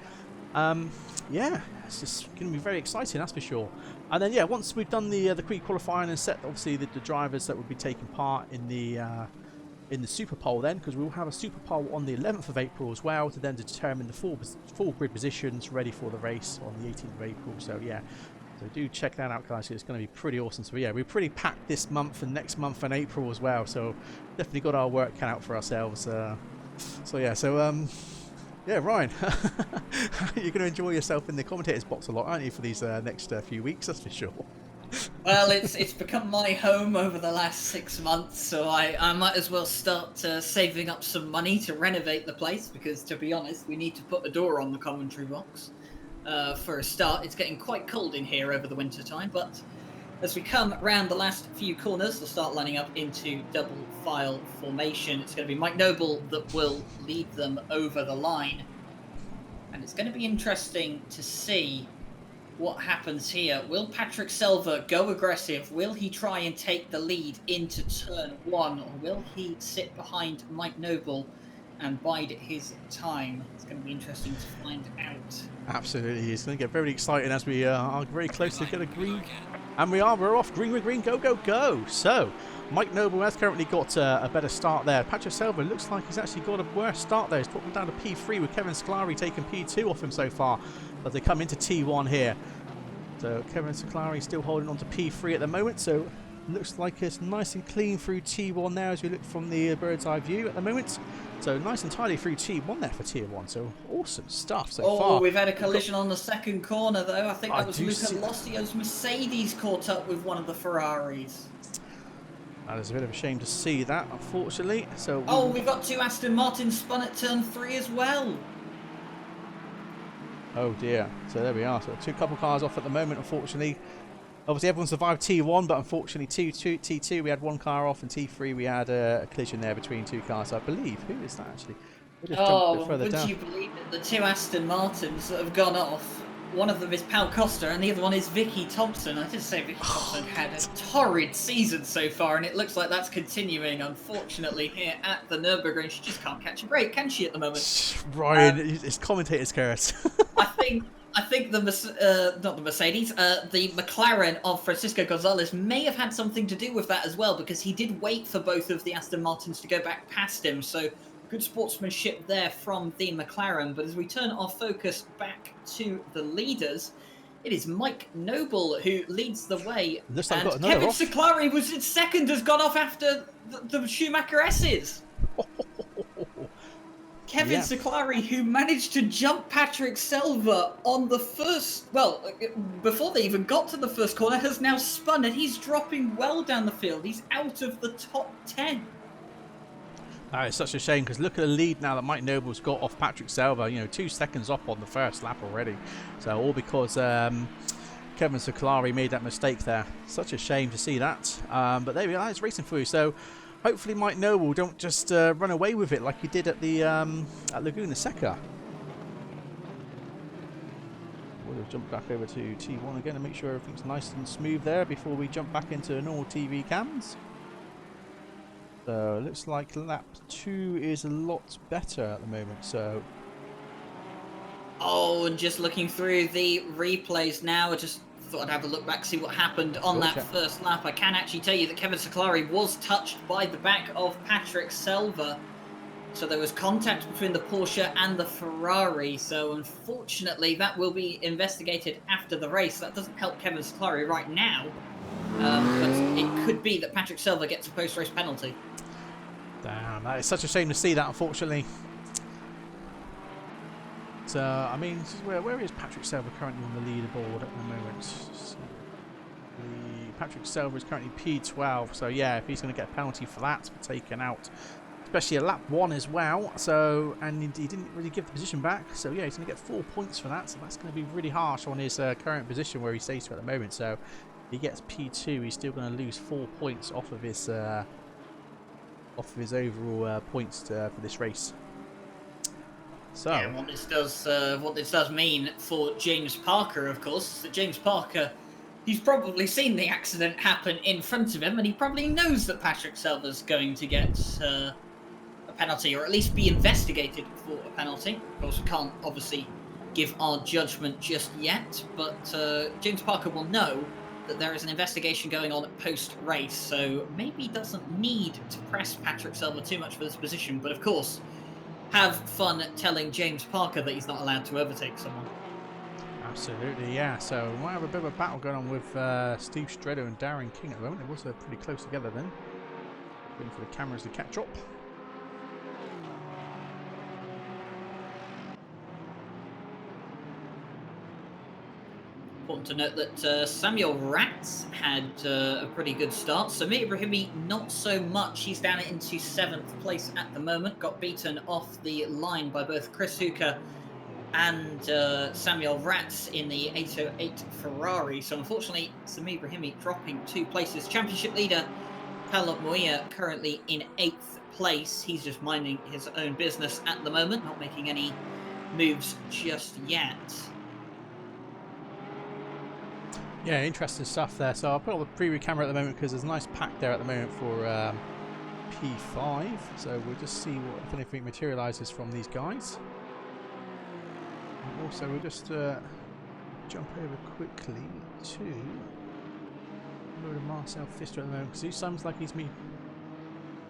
Yeah, it's just going to be very exciting, that's for sure. And then, yeah, once we've done the pre-qualifying and set, obviously, the drivers that will be taking part in the Super Pole then, because we will have a Super Pole on the 11th of April as well, to then determine the full grid positions ready for the race on the 18th of April. So, yeah, so do check that out, guys. It's going to be pretty awesome. So, yeah, we're pretty packed this month and next month and April as well. So, definitely got our work cut out for ourselves. Yeah, Ryan, you're going to enjoy yourself in the commentators box a lot, aren't you, for these next few weeks? That's for sure. Well, it's become my home over the last 6 months, so I might as well start saving up some money to renovate the place, because, to be honest, we need to put a door on the commentary box. For a start, it's getting quite cold in here over the winter time, but as we come round the last few corners, they'll start lining up into double file formation. It's going to be Mike Noble that will lead them over the line. And it's going to be interesting to see what happens here. Will Patrick Selva go aggressive? Will he try and take the lead into turn 1? Or will he sit behind Mike Noble and bide his time? It's going to be interesting to find out. Absolutely. It's going to get very exciting as we are very close to get a green. And we're off. Green with green. Go, go, go. So, Mike Noble has currently got a better start there. Patrick Selva looks like he's actually got a worse start there. He's dropping down to P3 with Kevin Scolari taking P2 off him so far. But they come into T1 here. So, Kevin Scolari still holding on to P3 at the moment. So, looks like it's nice and clean through T1 now as we look from the bird's eye view at the moment. So nice and tidy through T1 there for Tier 1. So awesome stuff so far. Oh, we've had a collision on the second corner though. I think that was Luca Lossio's Mercedes caught up with one of the Ferraris. That is a bit of a shame to see that, unfortunately. So we've got 2 Aston Martins spun at turn 3 as well. Oh dear. So there we are. So couple cars off at the moment, unfortunately. Obviously, everyone survived T1, but unfortunately, T2 we had 1 car off, and T3 we had a collision there between 2 cars, I believe. Who is that actually? We'll just jump a bit further down. Would you believe it? The 2 Aston Martins that have gone off, one of them is Pal Costa, and the other one is Vicky Thompson. I just say Vicky Thompson had a torrid season so far, and it looks like that's continuing, unfortunately, here at the Nurburgring. She just can't catch a break, can she, at the moment? Ryan, it's commentator's curse. I think the not the Mercedes, the McLaren of Francisco Gonzalez may have had something to do with that as well, because he did wait for both of the Aston Martins to go back past him. So good sportsmanship there from the McLaren. But as we turn our focus back to the leaders, it is Mike Noble who leads the way. And Kevin Scolari was in second, has gone off after the Schumacher S's. Kevin Scolari, who managed to jump Patrick Selva on the first, well, before they even got to the first corner, has now spun, and he's dropping well down the field. He's out of the top 10. It's such a shame, because look at the lead now that Mike Noble's got off Patrick Selva. 2 seconds up on the first lap already. So all because Kevin Scolari made that mistake there. Such a shame to see that. But there we are. It's racing for you. So hopefully Mike Noble don't just run away with it like he did at the at Laguna Seca. We'll jump back over to T1 again and make sure everything's nice and smooth there before we jump back into normal TV cams. So it looks like lap 2 is a lot better at the moment. So and just looking through the replays now, I just thought I'd have a look back, see what happened on that first lap. I can actually tell you that Kevin Scolari was touched by the back of Patrick Selva. So there was contact between the Porsche and the Ferrari. So unfortunately, that will be investigated after the race. That doesn't help Kevin Scolari right now. But it could be that Patrick Selva gets a post-race penalty. Damn, that is such a shame to see that, unfortunately. So, I mean, where is Patrick Selva currently on the leaderboard at the moment? So, Patrick Selva is currently P12, so yeah, if he's going to get a penalty for that, for taking out, especially a lap 1 as well, so, and he didn't really give the position back, so yeah, he's going to get 4 points for that, so that's going to be really harsh on his current position where he stays to at the moment. So, if he gets P2, he's still going to lose 4 points off of his overall points for this race. So, yeah, what this does mean for James Parker, of course, is that James Parker, he's probably seen the accident happen in front of him, and he probably knows that Patrick Selva's going to get a penalty, or at least be investigated for a penalty. Of course, we can't obviously give our judgment just yet, but James Parker will know that there is an investigation going on post-race, so maybe doesn't need to press Patrick Selva too much for this position, but of course, have fun telling James Parker that he's not allowed to overtake someone. absolutely, yeah. So, we might have a bit of a battle going on with Steve Stretto and Darren King at the moment. It was pretty close together then. Waiting for the cameras to catch up. Important to note that Samuel Ratz had a pretty good start. Samir Ibrahimi, not so much. He's down into 7th place at the moment. Got beaten off the line by both Chris Hooker and Samuel Ratz in the 808 Ferrari. So unfortunately, Samir Ibrahimi dropping 2 places. Championship leader Paolo Moya currently in 8th place. He's just minding his own business at the moment, not making any moves just yet. Yeah, interesting stuff there. So I'll put on the preview camera at the moment because there's a nice pack there at the moment for P5. So we'll just see if anything materialises from these guys. And also, we'll just jump over quickly to Marcel Pfister at the moment because he sounds like he's me.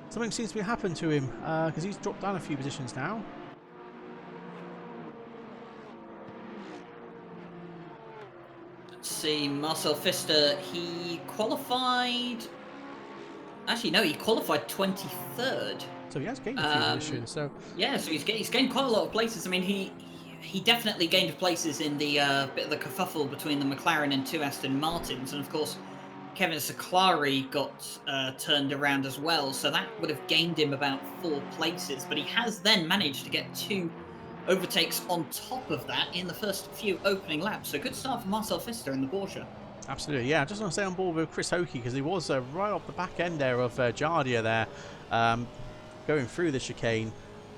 Something seems to be happening to him because he's dropped down a few positions now. See, Marcel Pfister, he qualified. Actually, no, he qualified 23rd. So he has gained a few positions. So yeah, so he's gained quite a lot of places. I mean, he definitely gained places in the bit of the kerfuffle between the McLaren and 2 Aston Martins, and of course, Kevin Seclari got turned around as well. So that would have gained him about 4 places. But he has then managed to get 2 overtakes on top of that in the first few opening laps. So good start for Marcel Pfister in the Porsche. Absolutely, yeah. I just want to stay on board with Chris Hokie because he was right off the back end there of Jardia there, going through the chicane.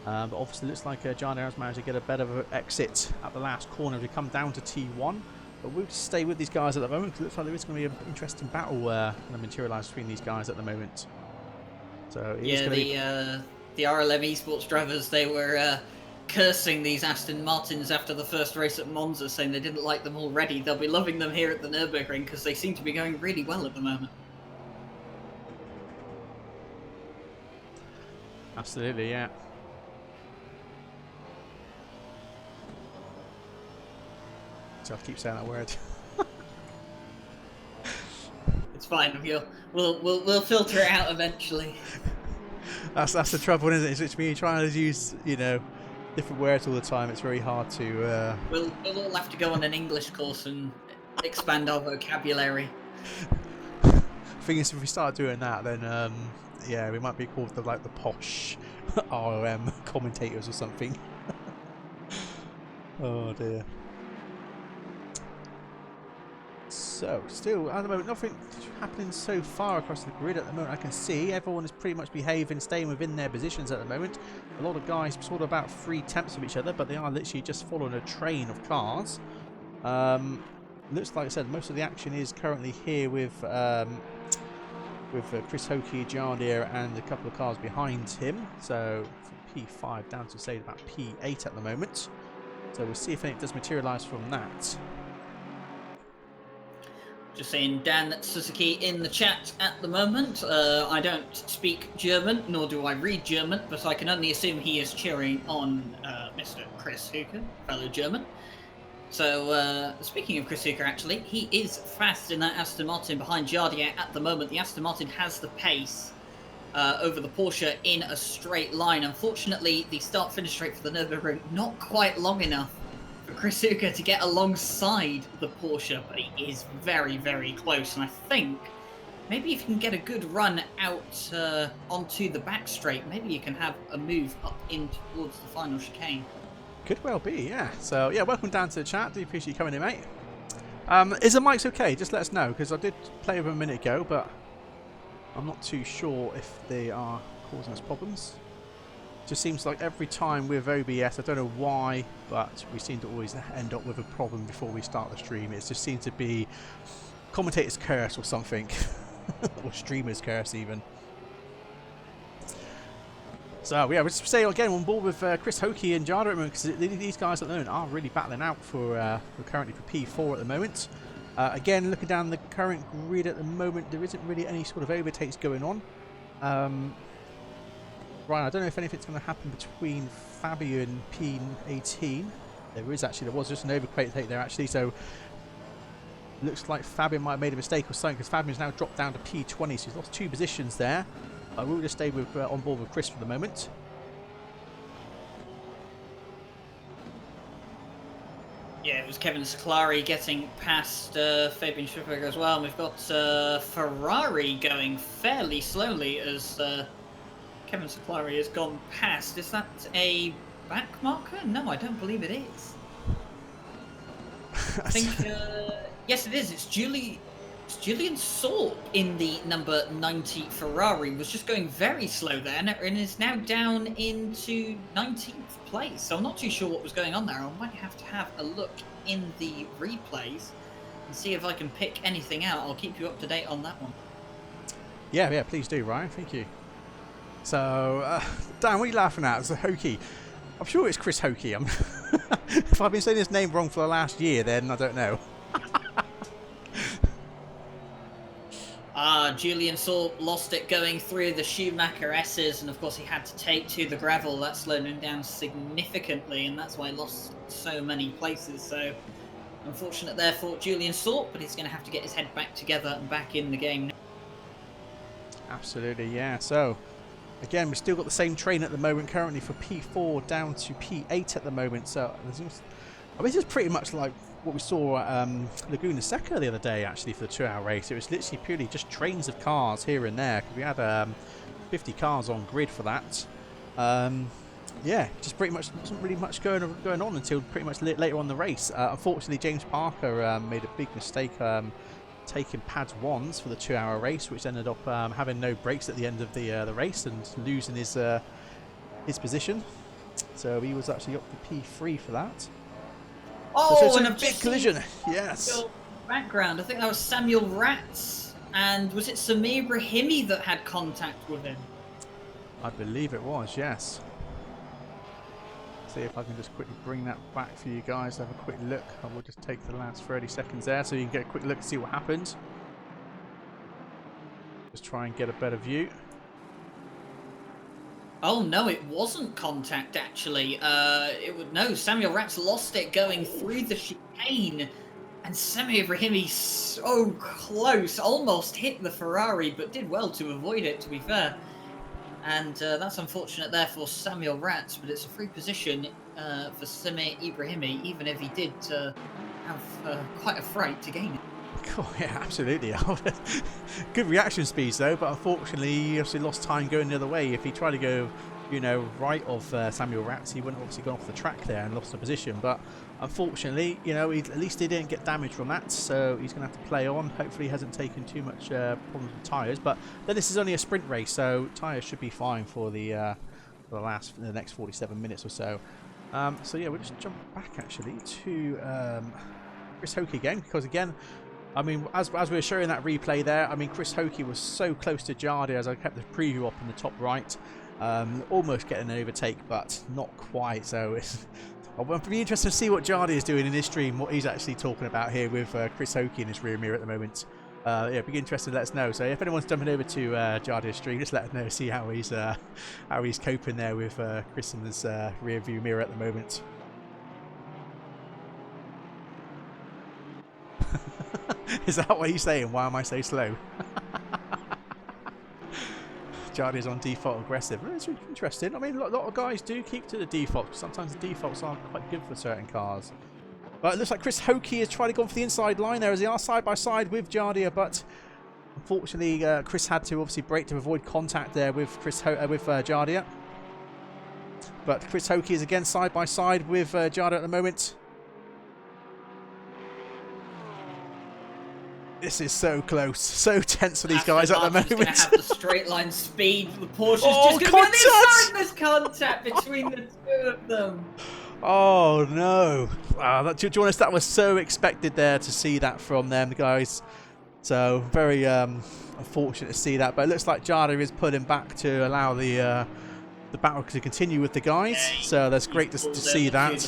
But obviously looks like Jardia has managed to get a better exit at the last corner to come down to T1. But we'll just stay with these guys at the moment because it looks like there is going to be an interesting battle going to materialise between these guys at the moment. So yeah, the RLM esports drivers, they were cursing these Aston Martins after the first race at Monza, saying they didn't like them already. They'll be loving them here at the Nurburgring because they seem to be going really well at the moment. Absolutely, yeah. So I'll keep saying that word. It's fine. We'll filter it out eventually. That's the trouble, isn't it? It's me trying to use, you know, different words all the time. It's very hard to. We'll all have to go on an English course and expand our vocabulary. Thing is, if we start doing that, then yeah, we might be called the posh RLM commentators or something. Oh dear. So, still at the moment, nothing happening so far across the grid at the moment. I can see everyone is pretty much behaving, staying within their positions at the moment. A lot of guys sort of about 3 tenths of each other, but they are literally just following a train of cars. Looks like I said, most of the action is currently here with Chris Hokie, Jardier, and a couple of cars behind him. So from P5 down to say about P8 at the moment. So we'll see if anything does materialise from that. Just saying, Dan Suzuki in the chat at the moment. I don't speak German, nor do I read German, but I can only assume he is cheering on Mr. Chris Hooker, fellow German. So, speaking of Chris Hooker, actually, he is fast in that Aston Martin behind Jardier at the moment. The Aston Martin has the pace over the Porsche in a straight line. Unfortunately, the start-finish straight for the Nurburgring not quite long enough for Chris Hooker to get alongside the Porsche, but he is very, very close. And I think maybe if you can get a good run out onto the back straight, maybe you can have a move up in towards the final chicane. Could well be, yeah. So, yeah, welcome down to the chat. Do appreciate you coming in, mate. Is the mics okay? Just let us know, because I did play with them a minute ago, but I'm not too sure if they are causing us problems. Just seems like every time with OBS, I don't know why, but we seem to always end up with a problem before we start the stream. It just seems to be commentator's curse or something, or streamer's curse even. So yeah, we'll just say again on board with Chris Hokie and Jada at the moment, because these guys at the moment are really battling out for currently for P4 at the moment. Again, looking down the current grid at the moment, there isn't really any sort of overtakes going on. Right, I don't know if anything's going to happen between Fabio and P18. There was just an overtake there actually, so looks like Fabio might have made a mistake or something, because Fabio's now dropped down to P20, so he's lost 2 positions there. I will just stay with on board with Chris for the moment. Yeah, it was Kevin Scalari getting past Fabian Schifferberger as well. And we've got Ferrari going fairly slowly as Kevin Scalari has gone past. Is that a back marker? No, I don't believe it is. I think, yes it is. It's Julian Saub in the number 90 Ferrari. Was just going very slow there and is now down into 19th place. So I'm not too sure what was going on there. I might have to have a look in the replays and see if I can pick anything out. I'll keep you up to date on that one. Yeah, please do, Ryan. Thank you. So, Dan, what are you laughing at? It's a Hokie. I'm sure it's Chris Hokie. If I've been saying his name wrong for the last year, then I don't know. Julian Saub lost it going through the Schumacher S's, and of course he had to take to the gravel. That slowed him down significantly, and that's why he lost so many places. So, unfortunate there for Julian Saub, but he's going to have to get his head back together and back in the game now. Absolutely, yeah. So, again, we've still got the same train at the moment, currently for P4 down to P8 at the moment. So, I mean, this is pretty much like what we saw at Laguna Seca the other day, actually, for the 2-hour race. It was literally purely just trains of cars here and there, because we had 50 cars on grid for that. Yeah, just pretty much wasn't really much going on until pretty much later on the race. Unfortunately, James Parker made a big mistake taking pads 1s for the 2-hour race, which ended up having no brakes at the end of the race and losing his position. So he was actually up to P3 for that. Oh, and a big collision. Yes. Background. I think that was Samuel Ratz, and was it Samir Brahimi that had contact with him? I believe it was. Yes. See if I can just quickly bring that back for you guys. Have a quick look. I will just take the last 30 seconds there, so you can get a quick look and see what happened. Just try and get a better view. Oh no, it wasn't contact actually. No, Samuel Ratz lost it going through the chicane, and Samir Brahimi so close, almost hit the Ferrari, but did well to avoid it, to be fair. And that's unfortunate there for Samuel Ratz, but it's a free position for Samir Ibrahimi, even if he did have quite a fright to gain it. Oh, yeah, absolutely. Good reaction speeds though, but unfortunately he obviously lost time going the other way. If he tried to go, right of Samuel Ratz, he wouldn't have obviously gone off the track there and lost the position. But unfortunately, at least he didn't get damage from that, so he's going to have to play on. Hopefully he hasn't taken too much problems with tyres. But then this is only a sprint race, so tyres should be fine for the next 47 minutes or so. So yeah, we'll just jump back actually to Chris Hokie again, because again, I mean, as we were showing that replay there, I mean, Chris Hokie was so close to Jardy as I kept the preview up in the top right. Almost getting an overtake, but not quite. So I'll be interested to see what Jardy is doing in his stream, what he's actually talking about here with Chris Hokie in his rear mirror at the moment. Yeah, be interested to let us know. So if anyone's jumping over to Jardy's stream, just let us know, see how he's coping there with Chris in his rear view mirror at the moment. Is that what he's saying? Why am I so slow? Jardy's on default aggressive. It's interesting. I mean, a lot of guys do keep to the defaults. Sometimes the defaults are quite good for certain cars. But it looks like Chris Hokie is trying to go for the inside line there as they are side by side with Jardia. But unfortunately, Chris had to obviously brake to avoid contact there with Jardia. But Chris Hokie is again side by side with Jardia at the moment. This is so close, so tense for these Aston guys at the Martin's moment. going to have the straight line speed. The Porsche's Oh, just going to be on the contact! inside. There's contact between the two of them. Oh no! Wow, to be honest, that was so expected there to see that from them guys. So very unfortunate to see that, but it looks like Jada is pulling back to allow the battle to continue with the guys. Yeah, So that's great to see that.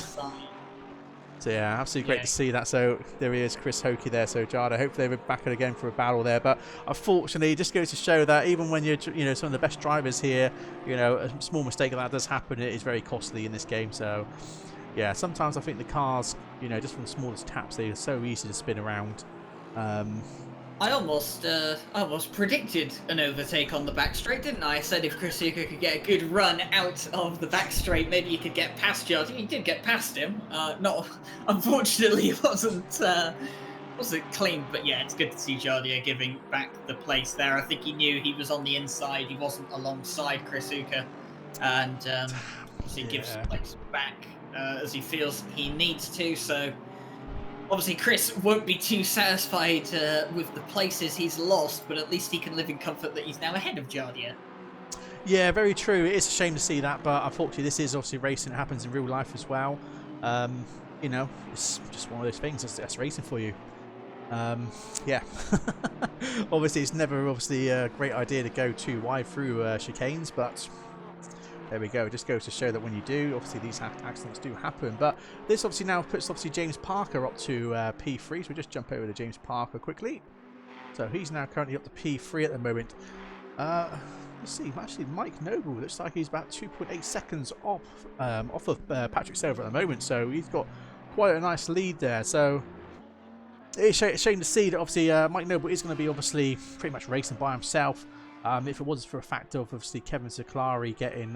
So yeah, absolutely great Yeah. to see that. So there he is, Chris Hokie there. So Jada, hopefully they're back again for a battle there. But unfortunately, it just goes to show that even when you're, some of the best drivers here, a small mistake like that does happen. It is very costly in this game. So yeah, sometimes I think the cars, just from the smallest taps, they are so easy to spin around. I almost predicted an overtake on the back straight, didn't I? I said if Chris Hugo could get a good run out of the back straight, maybe he could get past Jardy. He did get past him. Unfortunately, it wasn't clean, but yeah, it's good to see Jardia giving back the place there. I think he knew he was on the inside. He wasn't alongside Chris Hugo, and he gives place back as he feels he needs to. So. Obviously, Chris won't be too satisfied with the places he's lost, but at least he can live in comfort that he's now ahead of Jardia. Yeah, very true. It is a shame to see that, but unfortunately, this is obviously racing. It happens in real life as well. It's just one of those things. That's racing for you. Yeah. Obviously, it's never a great idea to go too wide through chicanes, but. There we go. It just goes to show that when you do, obviously these accidents do happen. But this obviously now puts James Parker up to P3. So we just jump over to James Parker quickly. So he's now currently up to P3 at the moment. Let's see. Actually, Mike Noble looks like he's about 2.8 seconds off of Patrick Silver at the moment. So he's got quite a nice lead there. So it's a shame to see that obviously Mike Noble is going to be obviously pretty much racing by himself. If it was for a fact of obviously Kevin Seclari getting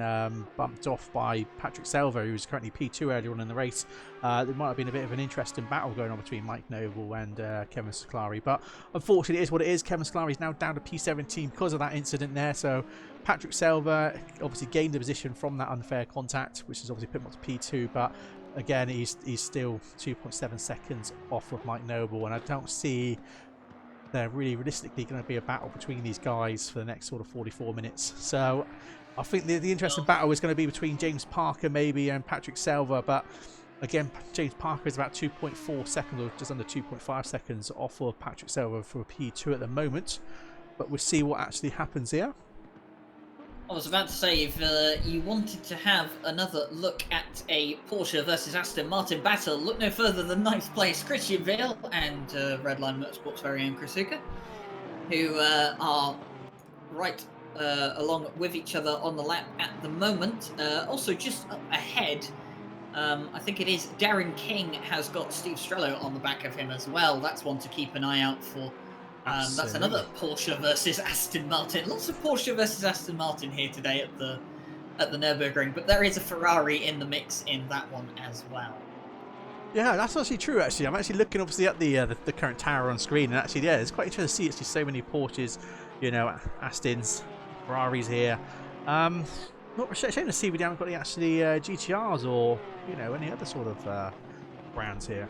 bumped off by Patrick Selva, who was currently P2 earlier on in the race, there might have been a bit of an interesting battle going on between Mike Noble and Kevin Seclari. But unfortunately, it is what it is. Kevin Seclari is now down to P17 because of that incident there. So Patrick Selva obviously gained the position from that unfair contact, which has obviously put him up to P2. But again, he's still 2.7 seconds off of Mike Noble, and I don't see they're really realistically going to be a battle between these guys for the next sort of 44 minutes. So I think the interesting battle is going to be between James Parker maybe and Patrick Selva, but again, James Parker is about 2.4 seconds or just under 2.5 seconds off of Patrick Selva for a P2 at the moment, but we'll see what actually happens here. I was about to say, if you wanted to have another look at a Porsche versus Aston Martin battle, look no further than ninth place Christian Vale and Redline Motorsports' very own Chris Huka, who are right along with each other on the lap at the moment. Also just up ahead, I think it is Darren King has got Steve Strello on the back of him as well. That's one to keep an eye out for. That's another Porsche versus Aston Martin. Lots of Porsche versus Aston Martin here today at the Nurburgring, but there is a Ferrari in the mix in that one as well. Yeah, that's actually true. Actually, I'm actually looking obviously at the current tower on screen, and actually, yeah, it's quite interesting to see actually so many Porsches, Astons, Ferraris here. Not shame to see we haven't got any actually GTRs or any other sort of brands here.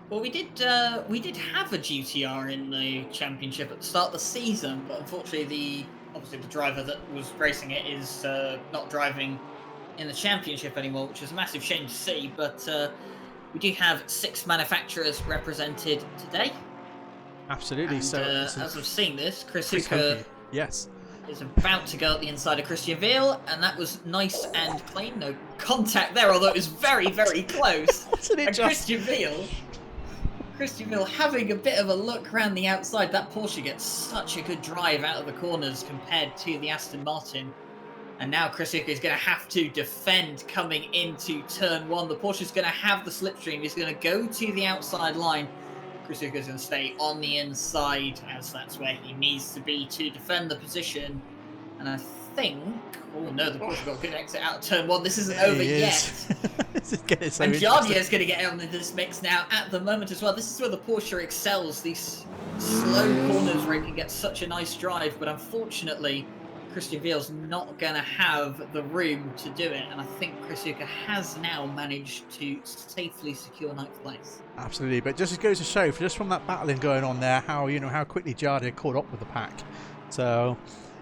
Well, we did have a GTR in the championship at the start of the season, but unfortunately, the driver that was racing it is not driving in the championship anymore, which is a massive shame to see. But we do have 6 manufacturers represented today. Absolutely. And, so as I've seen this, Chris Huka yes, is about to go up the inside of Christian Vale, and that was nice and clean. No contact there, although it was very, very close. And Christian Vale having a bit of a look around the outside. That Porsche gets such a good drive out of the corners compared to the Aston Martin. And now Chris Huka is going to have to defend coming into turn 1. The Porsche is going to have the slipstream. He's going to go to the outside line. Chris Huka is going to stay on the inside, as that's where he needs to be to defend the position. And I think... Oh no, the Porsche got a good exit out of turn 1. This isn't over yet. And Jardia is going to get on into this mix now at the moment as well. This is where the Porsche excels, these slow corners where it can get such a nice drive. But unfortunately, Christian Veal's not going to have the room to do it, and I think Chris Hooker has now managed to safely secure 9th place. Absolutely, but just goes to show, just from that battling going on there, how how quickly Jardia caught up with the pack. So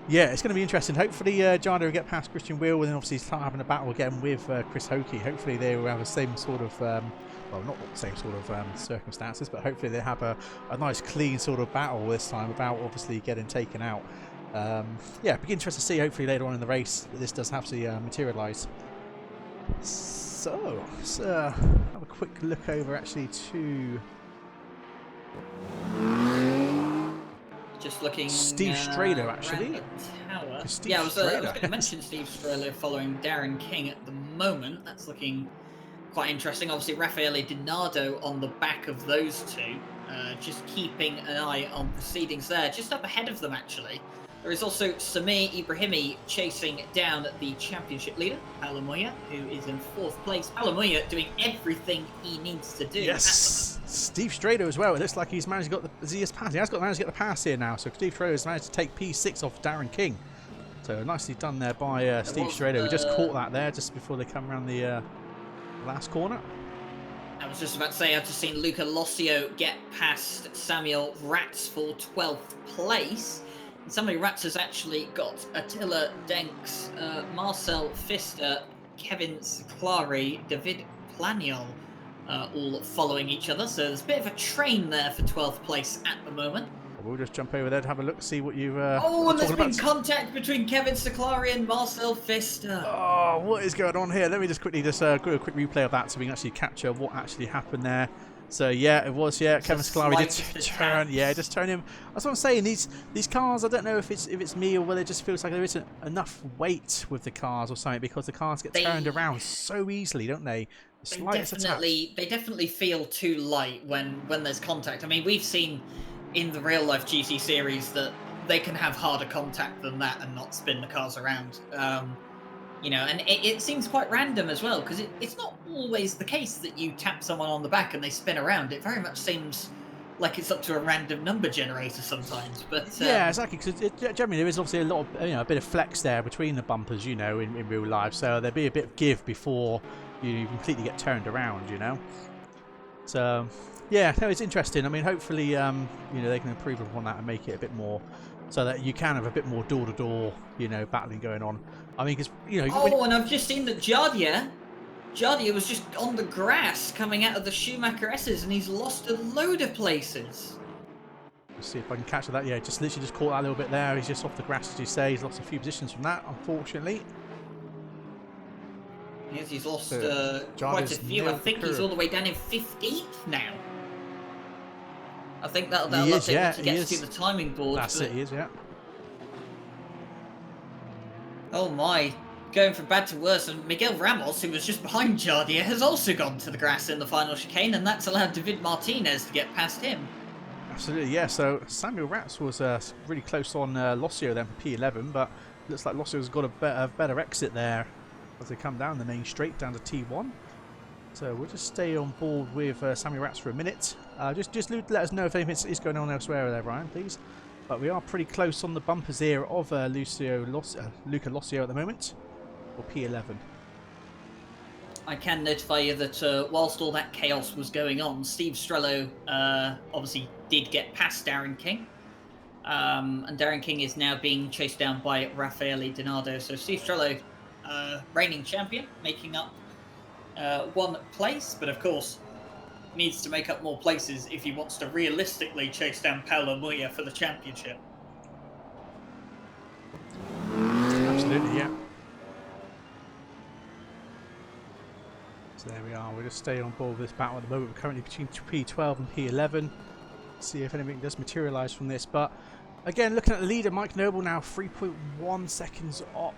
yeah, it's going to be interesting. Hopefully Jardia will get past Christian Wheel and then obviously start having a battle again with Chris Hokie. Hopefully they will have the same sort of well, not the same sort of circumstances, but hopefully they have a nice clean sort of battle this time without obviously getting taken out. Yeah, be interesting to see hopefully later on in the race that this does have to materialise. So let's have a quick look over actually to just looking Steve Strado actually. Yeah, I was going to mention Steve Strado following Darren King at the moment. That's looking quite interesting. Obviously Raffaele Dinardo on the back of those two, just keeping an eye on proceedings there. Just up ahead of them actually, there is also Samir Ibrahimi chasing down the championship leader, Paolo Moya, who is in 4th place. Paolo Moya doing everything he needs to do. Yes, Steve Strado as well. It looks like he's managed to get the pass. He has managed to get the pass here now. So Steve Strado has managed to take P6 off Darren King. So nicely done there by Steve Strado. We just caught that there just before they come around the last corner. I was just about to say, I've just seen Luca Lossio get past Samuel Ratz for 12th place. And Samuel Ratz has actually got Attila Denks, Marcel Pfister, Kevin Seclari, David Planiol, all following each other. So there's a bit of a train there for 12th place at the moment. We'll just jump over there to have a look, see what you've and there's been contact between Kevin Seclari and Marcel Pfister. Oh, what is going on here? Let me just quickly do a quick replay of that so we can actually capture what actually happened there. So yeah, it was Kevin Seclari did turn, just turn him. That's what I'm saying. These cars, I don't know if it's me or whether it just feels like there isn't enough weight with the cars or something, because the cars get turned around so easily, don't they? They definitely feel too light when there's contact. I mean, we've seen in the real life GT series that they can have harder contact than that and not spin the cars around. And it seems quite random as well, because it's not always the case that you tap someone on the back and they spin around. It very much seems like it's up to a random number generator sometimes. But yeah, exactly, because generally there is obviously a lot of a bit of flex there between the bumpers, in real life. So there'll be a bit of give before you completely get turned around, So yeah, no, it's interesting. I mean, hopefully, they can improve upon that and make it a bit more, so that you can have a bit more door-to-door, battling going on. I mean, because and I've just seen that Jardia was just on the grass coming out of the Schumacher S's, and he's lost a load of places. Let's see if I can catch that. Yeah, just literally just caught that a little bit there. He's just off the grass, as you say. He's lost a few positions from that, unfortunately. Yes, he's lost quite a few. I think he's all the way down in 15th now. I think that'll let him once he gets to the timing board. That's it, he is, yeah. Oh my, going from bad to worse, and Miguel Ramos, who was just behind Jardia, has also gone to the grass in the final chicane, and that's allowed David Martinez to get past him. Absolutely, yeah. So Samuel Ratz was really close on Lossio then for P11, but looks like Lossio's got a better exit there as they come down the main straight down to T1. So we'll just stay on board with Samuel Ratz for a minute. Just let us know if anything is going on elsewhere there, Brian, please. But we are pretty close on the bumpers here of Luca Lossio at the moment, or P11. I can notify you that whilst all that chaos was going on, Steve Strello obviously did get past Darren King. And Darren King is now being chased down by Raffaele Dinardo. So Steve Strello, reigning champion, making up 1 place, but of course needs to make up more places if he wants to realistically chase down Paolo Moya for the championship. Absolutely, yeah. So there we are. We'll just stay on board with this battle at the moment. We're currently between P12 and P11. See if anything does materialise from this. But again, looking at the leader, Mike Noble now 3.1 seconds up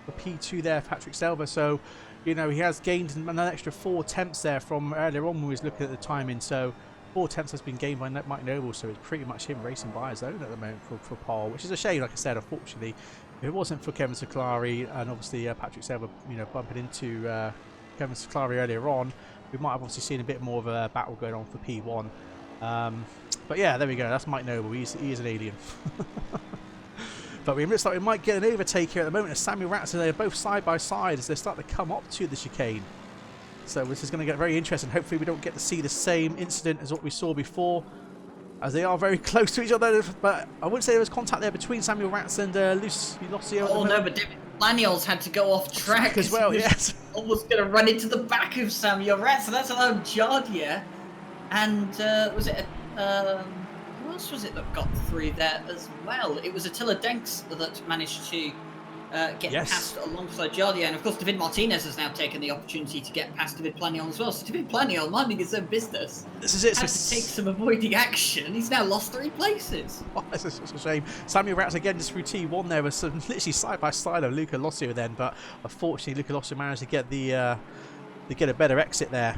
for P2 there, Patrick Selva. So he has gained an extra 4 attempts there from earlier on when we was looking at the timing. So 4 attempts has been gained by Mike Noble, so it's pretty much him racing by his own at the moment for pole, which is a shame, like I said, unfortunately. If it wasn't for Kevin Seclari and obviously Patrick Selva, bumping into Kevin Seclari earlier on, we might have obviously seen a bit more of a battle going on for P1. But yeah, there we go. That's Mike Noble. He is an alien. But it looks like we might get an overtake here at the moment as Samuel Ratson, they're both side by side as they start to come up to the chicane. So this is going to get very interesting. Hopefully we don't get to see the same incident as what we saw before, as they are very close to each other. But I wouldn't say there was contact there between Samuel Ratz and Lucio. Oh no, but David Laniel's had to go off track as well, yes. Almost going to run into the back of Samuel Ratz, so that's allowed Jardier. And was it... who else was it that got through there as well? It was Attila Denks that managed to get past alongside Jardier, and of course David Martinez has now taken the opportunity to get past David Planion as well. So David Planion, minding his own business, this is it. Had to take some avoiding action, and he's now lost 3 places. Oh, this is such a shame. Samuel Ratz again just through T1 there was some literally side by side of Luca Lossio then, but unfortunately Luca Lossio managed to get a better exit there.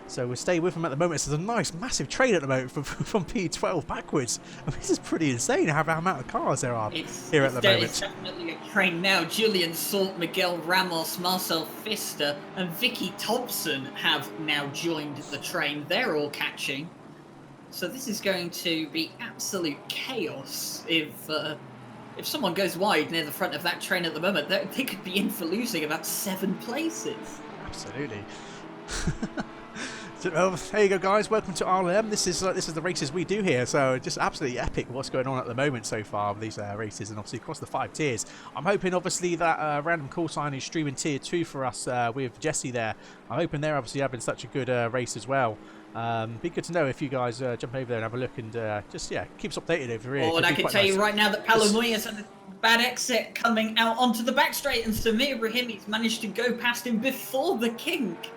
So we'll stay with him at the moment. It's a nice, massive train at the moment from P12 backwards. I mean, this is pretty insane how amount of cars there are here at the moment. It's definitely a train now. Julian Salt, Miguel Ramos, Marcel Pfister, and Vicky Thompson have now joined the train. They're all catching. So this is going to be absolute chaos if someone goes wide near the front of that train at the moment. They could be in for losing about 7 places. Absolutely. Well, there you go, guys. Welcome to RLM. This is the races we do here. So just absolutely epic what's going on at the moment so far with these races, and obviously across the 5 tiers. I'm hoping obviously that random call sign is streaming tier 2 for us with Jesse there. I'm hoping they're obviously having such a good race as well. Be good to know if you guys jump over there and have a look and just keep us updated over here. Oh, and I can tell you right now that Palomuya's had a bad exit coming out onto the back straight, and Samir Brahimi's managed to go past him before the kink.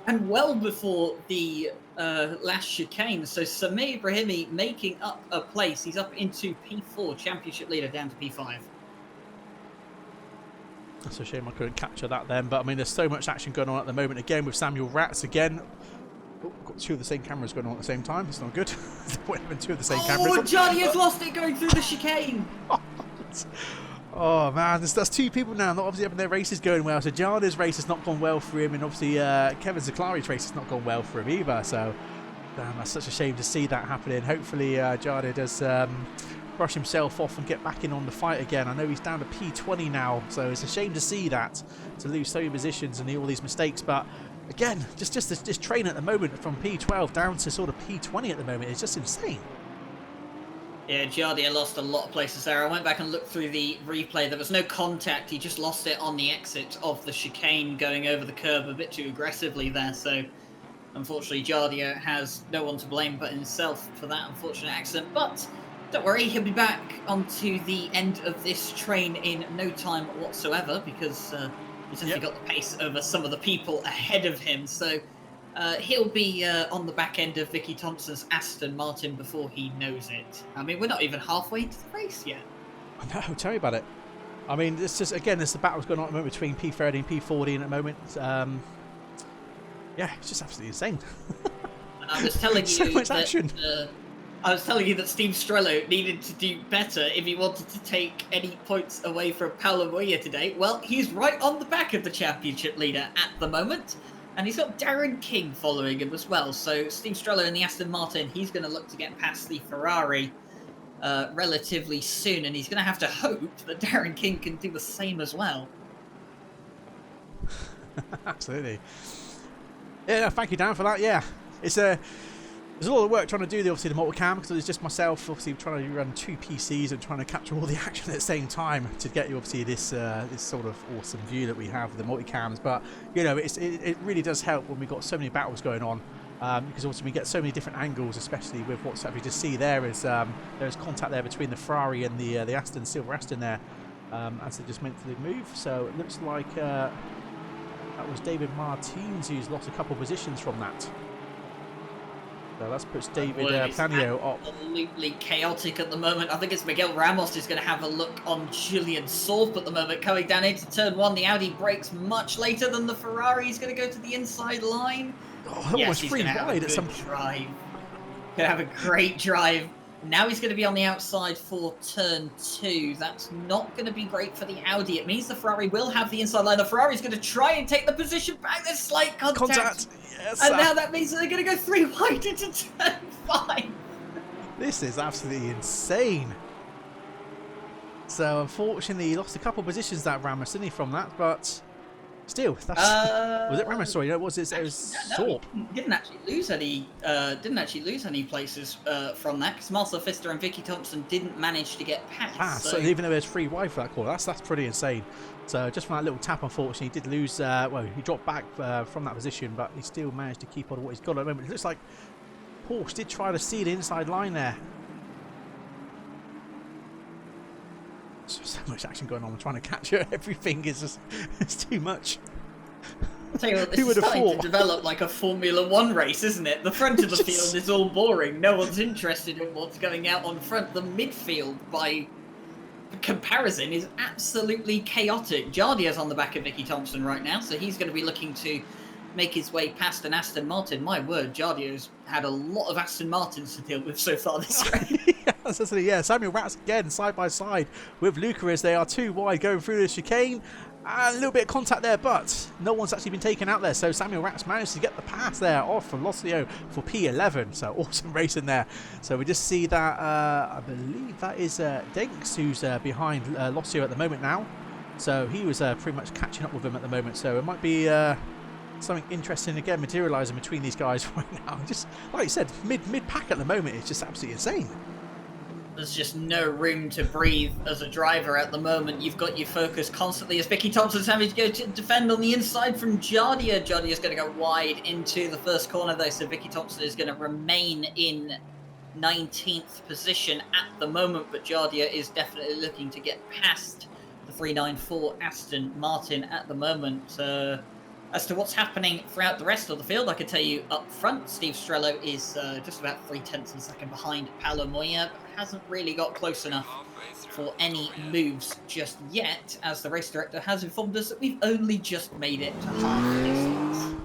And well before the last chicane. So Samir Brahimi making up a place. He's up into P4, championship leader, down to P5. That's a shame I couldn't capture that then. But I mean, there's so much action going on at the moment. Again, with Samuel Ratz again. Oh, got 2 of the same cameras going on at the same time. It's not good. There's 2 of the same cameras. Oh, Johnny has lost it going through the chicane. Oh man, that's 2 people now not obviously having their races going well. So Jarda's race has not gone well for him, and obviously Kevin Zaclari's race has not gone well for him either. So damn, that's such a shame to see that happening. Hopefully Jarda does brush himself off and get back in on the fight again. I know he's down to P20 now, so it's a shame to see that, to lose so many positions and all these mistakes. But again, just this train at the moment from P12 down to sort of P20 at the moment is just insane. Yeah, Jardier lost a lot of places there. I went back and looked through the replay. There was no contact. He just lost it on the exit of the chicane, going over the curb a bit too aggressively there. So, unfortunately, Jardier has no one to blame but himself for that unfortunate accident. But don't worry, he'll be back onto the end of this train in no time whatsoever, because he's definitely got the pace over some of the people ahead of him. So he'll be on the back end of Vicky Thompson's Aston Martin before he knows it. I mean, we're not even halfway into the race yet. I know, tell me about it. I mean, it's just, again, there's the battles going on at the moment between P30 and P40 at the moment. Yeah, it's just absolutely insane. And I was telling you so much action. I was telling you that Steve Strello needed to do better if he wanted to take any points away from Paolo Moya today. Well, he's right on the back of the championship leader at the moment. And he's got Darren King following him as well. So Steve Strello in the Aston Martin, he's going to look to get past the Ferrari relatively soon. And he's going to have to hope that Darren King can do the same as well. Absolutely. Yeah, no, thank you, Dan, for that. Yeah, it's there's a lot of work trying to do obviously the multicam, because it's just myself obviously trying to run 2 PCs and trying to capture all the action at the same time to get you obviously this this sort of awesome view that we have with the multicams. But you know, it really does help when we've got so many battles going on, because also we get so many different angles, especially with what's we just see there is there's contact there between the Ferrari and the Aston, Silver Aston there, as they just meant to move. So it looks like that was David Martins who's lost a couple of positions from that. So that puts David Planio up. Absolutely chaotic at the moment. I think it's Miguel Ramos is going to have a look on Julian Sorp at the moment. Coming down into turn 1, the Audi brakes much later than the Ferrari. He's going to go to the inside line. Oh, that was free wide at some drive. Going to have a great drive. Now he's going to be on the outside for turn 2. That's not going to be great for the Audi. It means the Ferrari will have the inside line. The Ferrari's going to try and take the position back. There's slight contact. Yes, and now that means that they're going to go 3 wide into turn 5. This is absolutely insane. So unfortunately, he lost a couple of positions that Ramos, didn't he, from that? But still, that's was it Ramos? Sorry, no, it was Sorp. He didn't actually lose any. Didn't actually lose any places from that because Marcel Pfister and Vicky Thompson didn't manage to get past. So even though there's free wide for that call, that's pretty insane. So just from that little tap, unfortunately, he did lose. Well, he dropped back from that position, but he still managed to keep on what he's got at the moment. It looks like Porsche did try to see the inside line there. So much action going on. I'm trying to capture everything. Is just it's too much. I'll tell you what, this is starting to develop like a Formula 1 race, isn't it? The front of the field is all boring. No one's interested in what's going out on front. The midfield, by comparison, is absolutely chaotic. Jardia's on the back of Vicky Thompson right now, so he's going to be looking to make his way past an Aston Martin. My word, Jardia's had a lot of Aston Martins to deal with so far this race. Yeah, Samuel Ratz again side by side with Luca as they are too wide going through the chicane. And a little bit of contact there, but no one's actually been taken out there. So Samuel Ratz managed to get the pass there off from Locio for P11. So awesome racing there. So we just see that, I believe that is Denks who's behind Locio at the moment now. So he was pretty much catching up with him at the moment. So it might be something interesting again materialising between these guys right now. Just like you said, mid pack at the moment. It's just absolutely insane. There's just no room to breathe as a driver at the moment. You've got your focus constantly as Vicky Thompson's having to go to defend on the inside from Jardia. Jardia's going to go wide into the first corner though, so Vicky Thompson is going to remain in 19th position at the moment, but Jardia is definitely looking to get past the 394 Aston Martin at the moment. As to what's happening throughout the rest of the field, I can tell you up front, Steve Strello is just about 0.3 of a second behind Paolo Moya, but hasn't really got close enough for any moves just yet, as the race director has informed us that we've only just made it to half distance.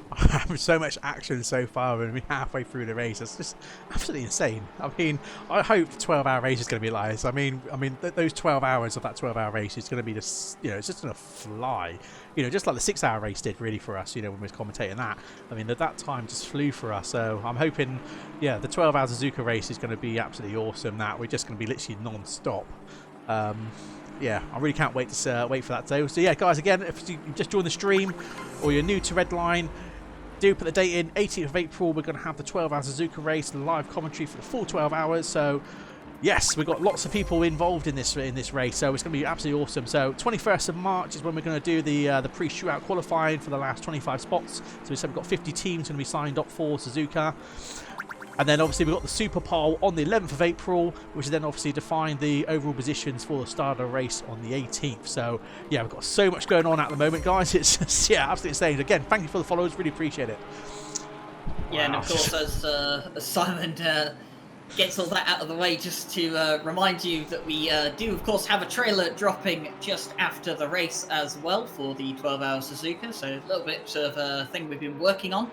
So much action so far, and we're halfway through the race. It's just absolutely insane. I mean, I hope the 12-hour race is going to be like this. I mean, those 12 hours of that 12-hour race is going to be just, it's just going to fly. Just like the 6-hour race did really for us, when we was commentating that. I mean, that time just flew for us. So I'm hoping, the 12-hour Suzuka race is going to be absolutely awesome. That we're just going to be literally non-stop. Yeah, I really can't wait to wait for that day. So yeah, guys, again, if you just joined the stream or you're new to Redline, do put the date in. 18th of April, we're going to have the 12-hour Suzuka race, the live commentary for the full 12 hours. So yes, we've got lots of people involved in this race, so it's going to be absolutely awesome. So 21st of March is when we're going to do the pre-shootout qualifying for the last 25 spots. So we said we've got 50 teams going to be signed up for Suzuka. And then obviously we've got the Super Pole on the 11th of April, which is then obviously define the overall positions for the start of the race on the 18th. So yeah, we've got so much going on at the moment, guys. It's just, absolutely insane. Again, thank you for the followers. Really appreciate it. Yeah, and of course, as Simon gets all that out of the way, just to remind you that we do, of course, have a trailer dropping just after the race as well for the 12-hour Suzuka. So a little bit of a thing we've been working on.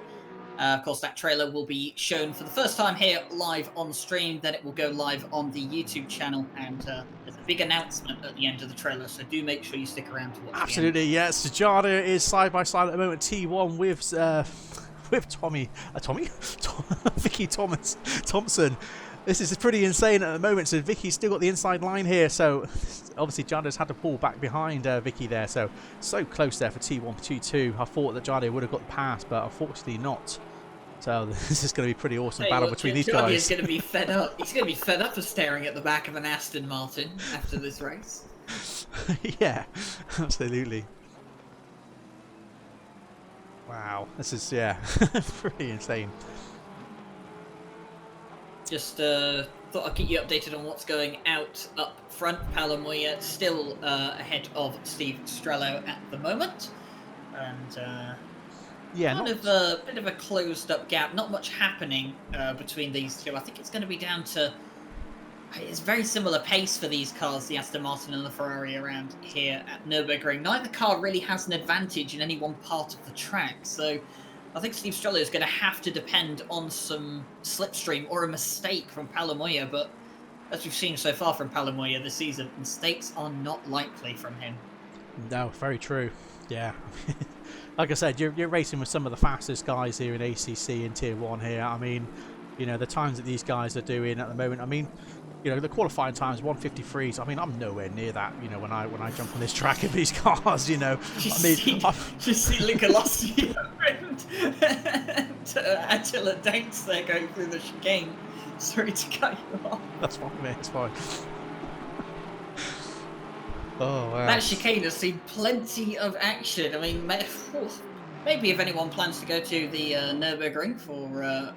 Of course, that trailer will be shown for the first time here live on stream. Then it will go live on the YouTube channel, and there's a big announcement at the end of the trailer. So do make sure you stick around to watch. Absolutely, yes. Jardia is side by side at the moment. T1 with Vicky Thompson. This is pretty insane at the moment. So Vicky's still got the inside line here. So obviously Jardia's had to pull back behind Vicky there. So close there for T1 T2. I thought that Jardia would have got the pass, but unfortunately not. So this is going to be a pretty awesome battle between these guys. Jardia's going to be fed up. He's going to be fed up of staring at the back of an Aston Martin after this race. Yeah, absolutely. Wow, this is pretty insane. Just thought I'd keep you updated on what's going out up front. Paolo Moya still ahead of Steve Strello at the moment, and kind of a bit of a closed-up gap. Not much happening between these two. I think it's going to be down to it's very similar pace for these cars, the Aston Martin and the Ferrari around here at Nurburgring. Neither car really has an advantage in any one part of the track, so I think Steve Strello is going to have to depend on some slipstream or a mistake from Paolo Moya, but as we've seen so far from Paolo Moya this season, mistakes are not likely from him. No, very true. Yeah. Like I said, you're racing with some of the fastest guys here in ACC in Tier 1 here. I mean, the times that these guys are doing at the moment, I mean, You know, the qualifying time is 1:53. I mean, I'm nowhere near that. You know, when I jump on this track of these cars, you know, Just see Luca Lossi and Attila Danks there going through the chicane. Sorry to cut you off. That's fine, mate. It's fine. Oh wow. That chicane has seen plenty of action. I mean, maybe if anyone plans to go to the Nurburgring for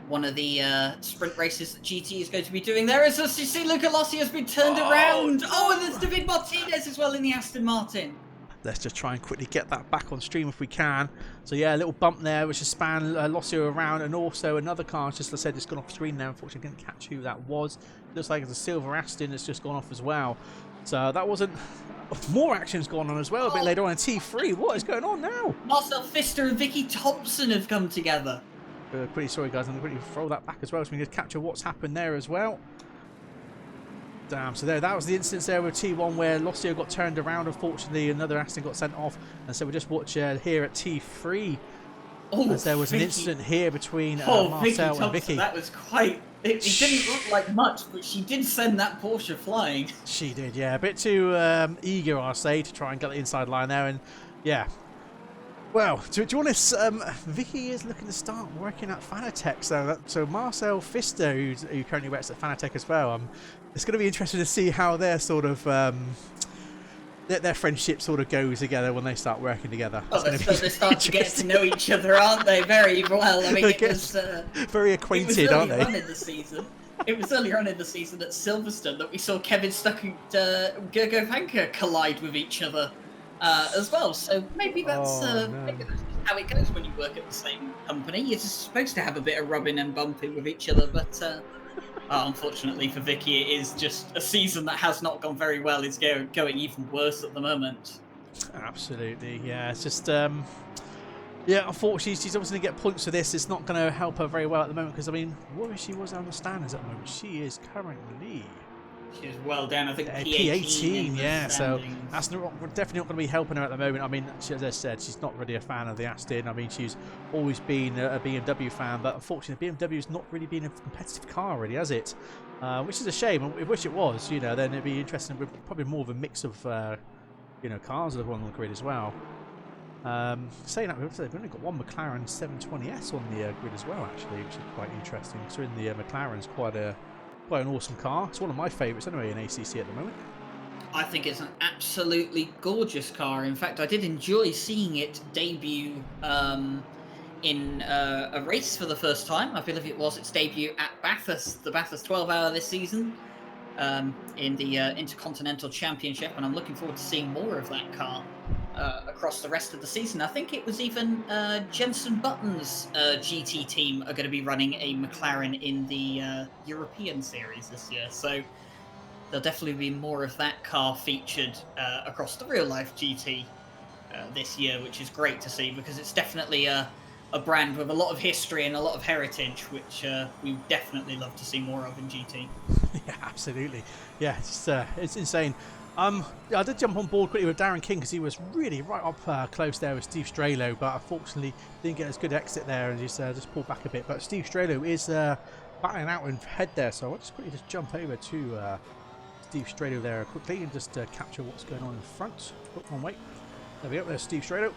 one of the sprint races that GT is going to be doing there, as you see, Luca Lossi has been turned around. Oh, and there's David Martinez as well in the Aston Martin. Let's just try and quickly get that back on stream if we can. So yeah, a little bump there which has spanned Lossio around, and also another car, just as I said, just gone off screen now. Unfortunately, I didn't catch who that was. Looks like it's a silver Aston that's just gone off as well. So that wasn't... More action's gone on as well a bit later on in T3. What is going on now? Marcel Pfister and Vicky Thompson have come together. Pretty sorry guys, I'm going to quickly throw that back as well so we can just capture what's happened there as well. Damn, so that was the instance there with T1 where Lossio got turned around. Unfortunately, another Aston got sent off, and so we just watch here at T3 as there was an incident here between Marcel and Vicky. That was quite... It didn't look like much, but she did send that Porsche flying. She did, yeah. A bit too eager, I'll say, to try and get the inside line there, and yeah. Well, to be honest, Vicky is looking to start working at Fanatec, so Marcel Pfister, who currently works at Fanatec as well, it's going to be interesting to see how their sort of their friendship sort of goes together when they start working together. Oh, they start to get to know each other, aren't they? Very well. I mean, it was very acquainted, aren't they? On in the season. It was earlier on in the season at Silverstone that we saw Kevin Stuck and Gergo Vanka collide with each other. As well, so maybe that's how it goes when you work at the same company. You're just supposed to have a bit of rubbing and bumping with each other, but unfortunately for Vicky, it is just a season that has not gone very well. It's going even worse at the moment. Absolutely, yeah. It's just, yeah, unfortunately, she's obviously going to get points for this. It's not going to help her very well at the moment because, I mean, where she was on the standings at the moment, she is currently... She's well down, I think P18, yeah, so that's definitely not going to be helping her at the moment. I mean, as I said, she's not really a fan of the Aston. I mean, she's always been a BMW fan, but unfortunately, BMW's not really been a competitive car, really, has it? Which is a shame. I wish it was, you know, then it'd be interesting with probably more of a mix of, you know, cars that are on the grid as well. Saying that, we've only got one McLaren 720S on the grid as well, actually, which is quite interesting. So in the McLaren's quite an awesome car. It's one of my favourites anyway in ACC at the moment. I think it's an absolutely gorgeous car. In fact, I did enjoy seeing it debut in a race for the first time. I believe it was its debut at Bathurst, the Bathurst 12-hour this season, in the Intercontinental Championship, and I'm looking forward to seeing more of that car across the rest of the season. I think it was even Jenson Button's GT team are going to be running a McLaren in the European Series this year, so there'll definitely be more of that car featured across the real-life GT this year, which is great to see because it's definitely a brand with a lot of history and a lot of heritage, which we definitely love to see more of in GT. Yeah, absolutely. Yeah, it's insane. I did jump on board quickly with Darren King because he was really right up close there with Steve Strelo, but unfortunately didn't get as good exit there and just pulled back a bit. But Steve Strelo is battling out in head there, so I'll just quickly jump over to Steve Strelo there quickly and just capture what's going on in front. Oh, wait. There we go, there's Steve Strelo.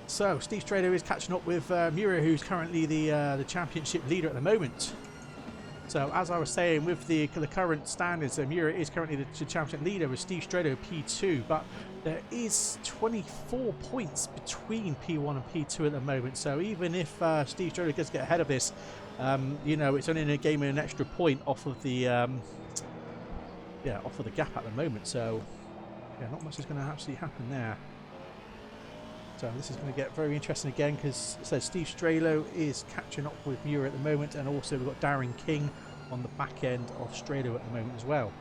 So Steve Strelo is catching up with Mura, who's currently the championship leader at the moment. So as I was saying, with the current standards, Mura is currently the championship leader with Steve Strelo P2, but there is 24 points between P1 and P2 at the moment. So even if Steve Strelo does get ahead of this, you know, it's only in a game of an extra point off of the off of the gap at the moment. So yeah, not much is going to actually happen there. So this is going to get very interesting again because it says Steve Strelo is catching up with Mura at the moment, and also we've got Darren King on the back end of Strelo at the moment as well.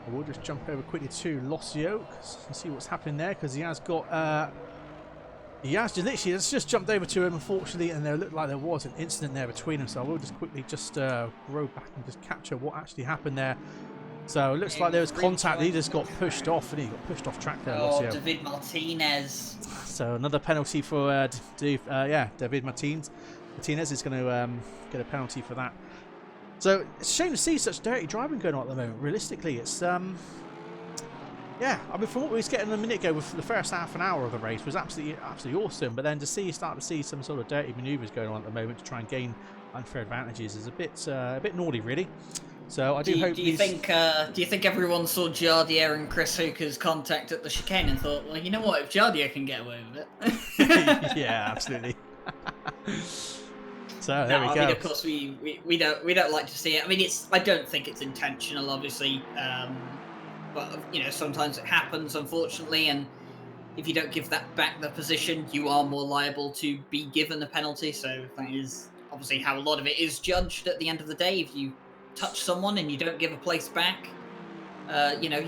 I will just jump over quickly to Lossio and see what's happening there because he has got literally just jumped over to him unfortunately, and there looked like there was an incident there between them. So I will just quickly row back and just capture what actually happened there. So it looks like there was contact. He just got pushed off, and he got pushed off track there. Oh, David Martinez. So another penalty for David Martinez is going to get a penalty for that. So it's a shame to see such dirty driving going on at the moment. Realistically, it's yeah. I mean, from what we was getting a minute ago with the first half an hour of the race was absolutely awesome. But then to start to see some sort of dirty manoeuvres going on at the moment to try and gain unfair advantages is a bit naughty, really. So I do hope. Do you think everyone saw Jardier and Chris Hooker's contact at the chicane and thought, well, you know what, if Jardier can get away with it? Yeah, absolutely. So there we go. I mean, of course, we don't like to see it. I mean, I don't think it's intentional, obviously, but you know, sometimes it happens, unfortunately, and if you don't give that back the position, you are more liable to be given a penalty. So that is obviously how a lot of it is judged at the end of the day. If you touch someone and you don't give a place back, you know,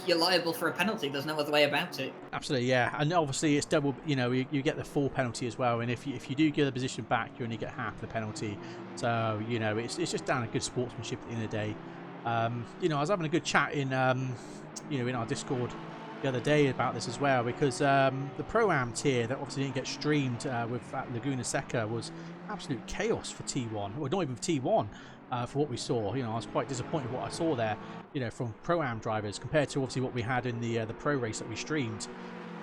you're liable for a penalty. There's no other way about it. Absolutely, yeah. And obviously it's double, you know, you get the full penalty as well, and if you do give the position back, you only get half the penalty. So, you know, it's just down to good sportsmanship at the end of the day. You know, I was having a good chat in you know, in our Discord the other day about this as well, because the Pro-Am tier that obviously didn't get streamed with Laguna Seca was absolute chaos for T1, or not even for T1. For what we saw, you know, I was quite disappointed with what I saw there, you know, from Pro-Am drivers compared to obviously what we had in the pro race that we streamed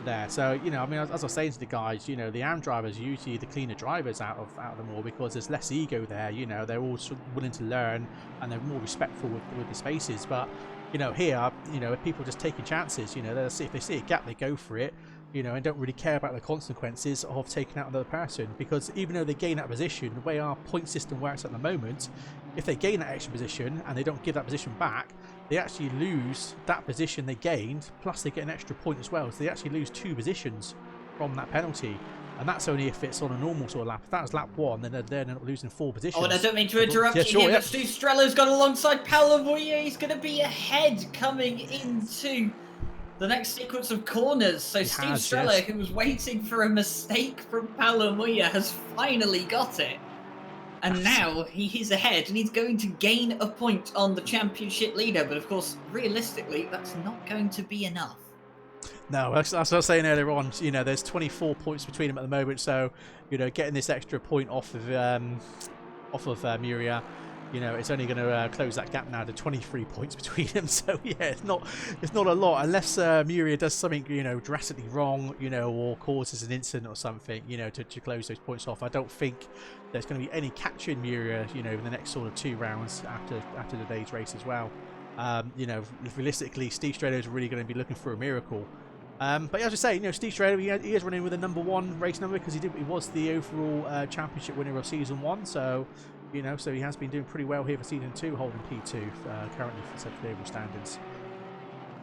there. So, you know, I mean, as I was saying to the guys, you know, the Am drivers are usually the cleaner drivers out of them all, because there's less ego there. You know, they're all sort of willing to learn and they're more respectful with the spaces. But, you know, here, you know, people just taking chances. You know, if they see a gap, they go for it. You know, and don't really care about the consequences of taking out another person, because even though they gain that position, the way our point system works at the moment, if they gain that extra position and they don't give that position back, they actually lose that position they gained, plus they get an extra point as well. So they actually lose 2 positions from that penalty, and that's only if it's on a normal sort of lap. If that was lap 1, then they're not losing 4 positions. Oh, and I don't mean to interrupt you here, but Stu Strello's got alongside Paolo Muia. He's going to be ahead coming into the next sequence of corners. So Steve Strella, who was waiting for a mistake from Paolo Muia, has finally got it. And now he is ahead, and he's going to gain a point on the championship leader. But of course, realistically, that's not going to be enough. No, as I was saying earlier on, you know, there's 24 points between them at the moment. So, you know, getting this extra point off of Muria, you know, it's only going to close that gap now to 23 points between them. So yeah, it's not a lot, unless Muria does something, you know, drastically wrong, you know, or causes an incident or something, you know, to close those points off. I don't think there's going to be any catching Muria, you know, in the next sort of 2 rounds after today's race as well. You know, realistically, Steve Strader is really going to be looking for a miracle. But as I say, you know, Steve Strader, he is running with a #1 race number, because he was the overall championship winner of season 1. So, you know, so he has been doing pretty well here for season 2, holding P2 currently for such favorable standards.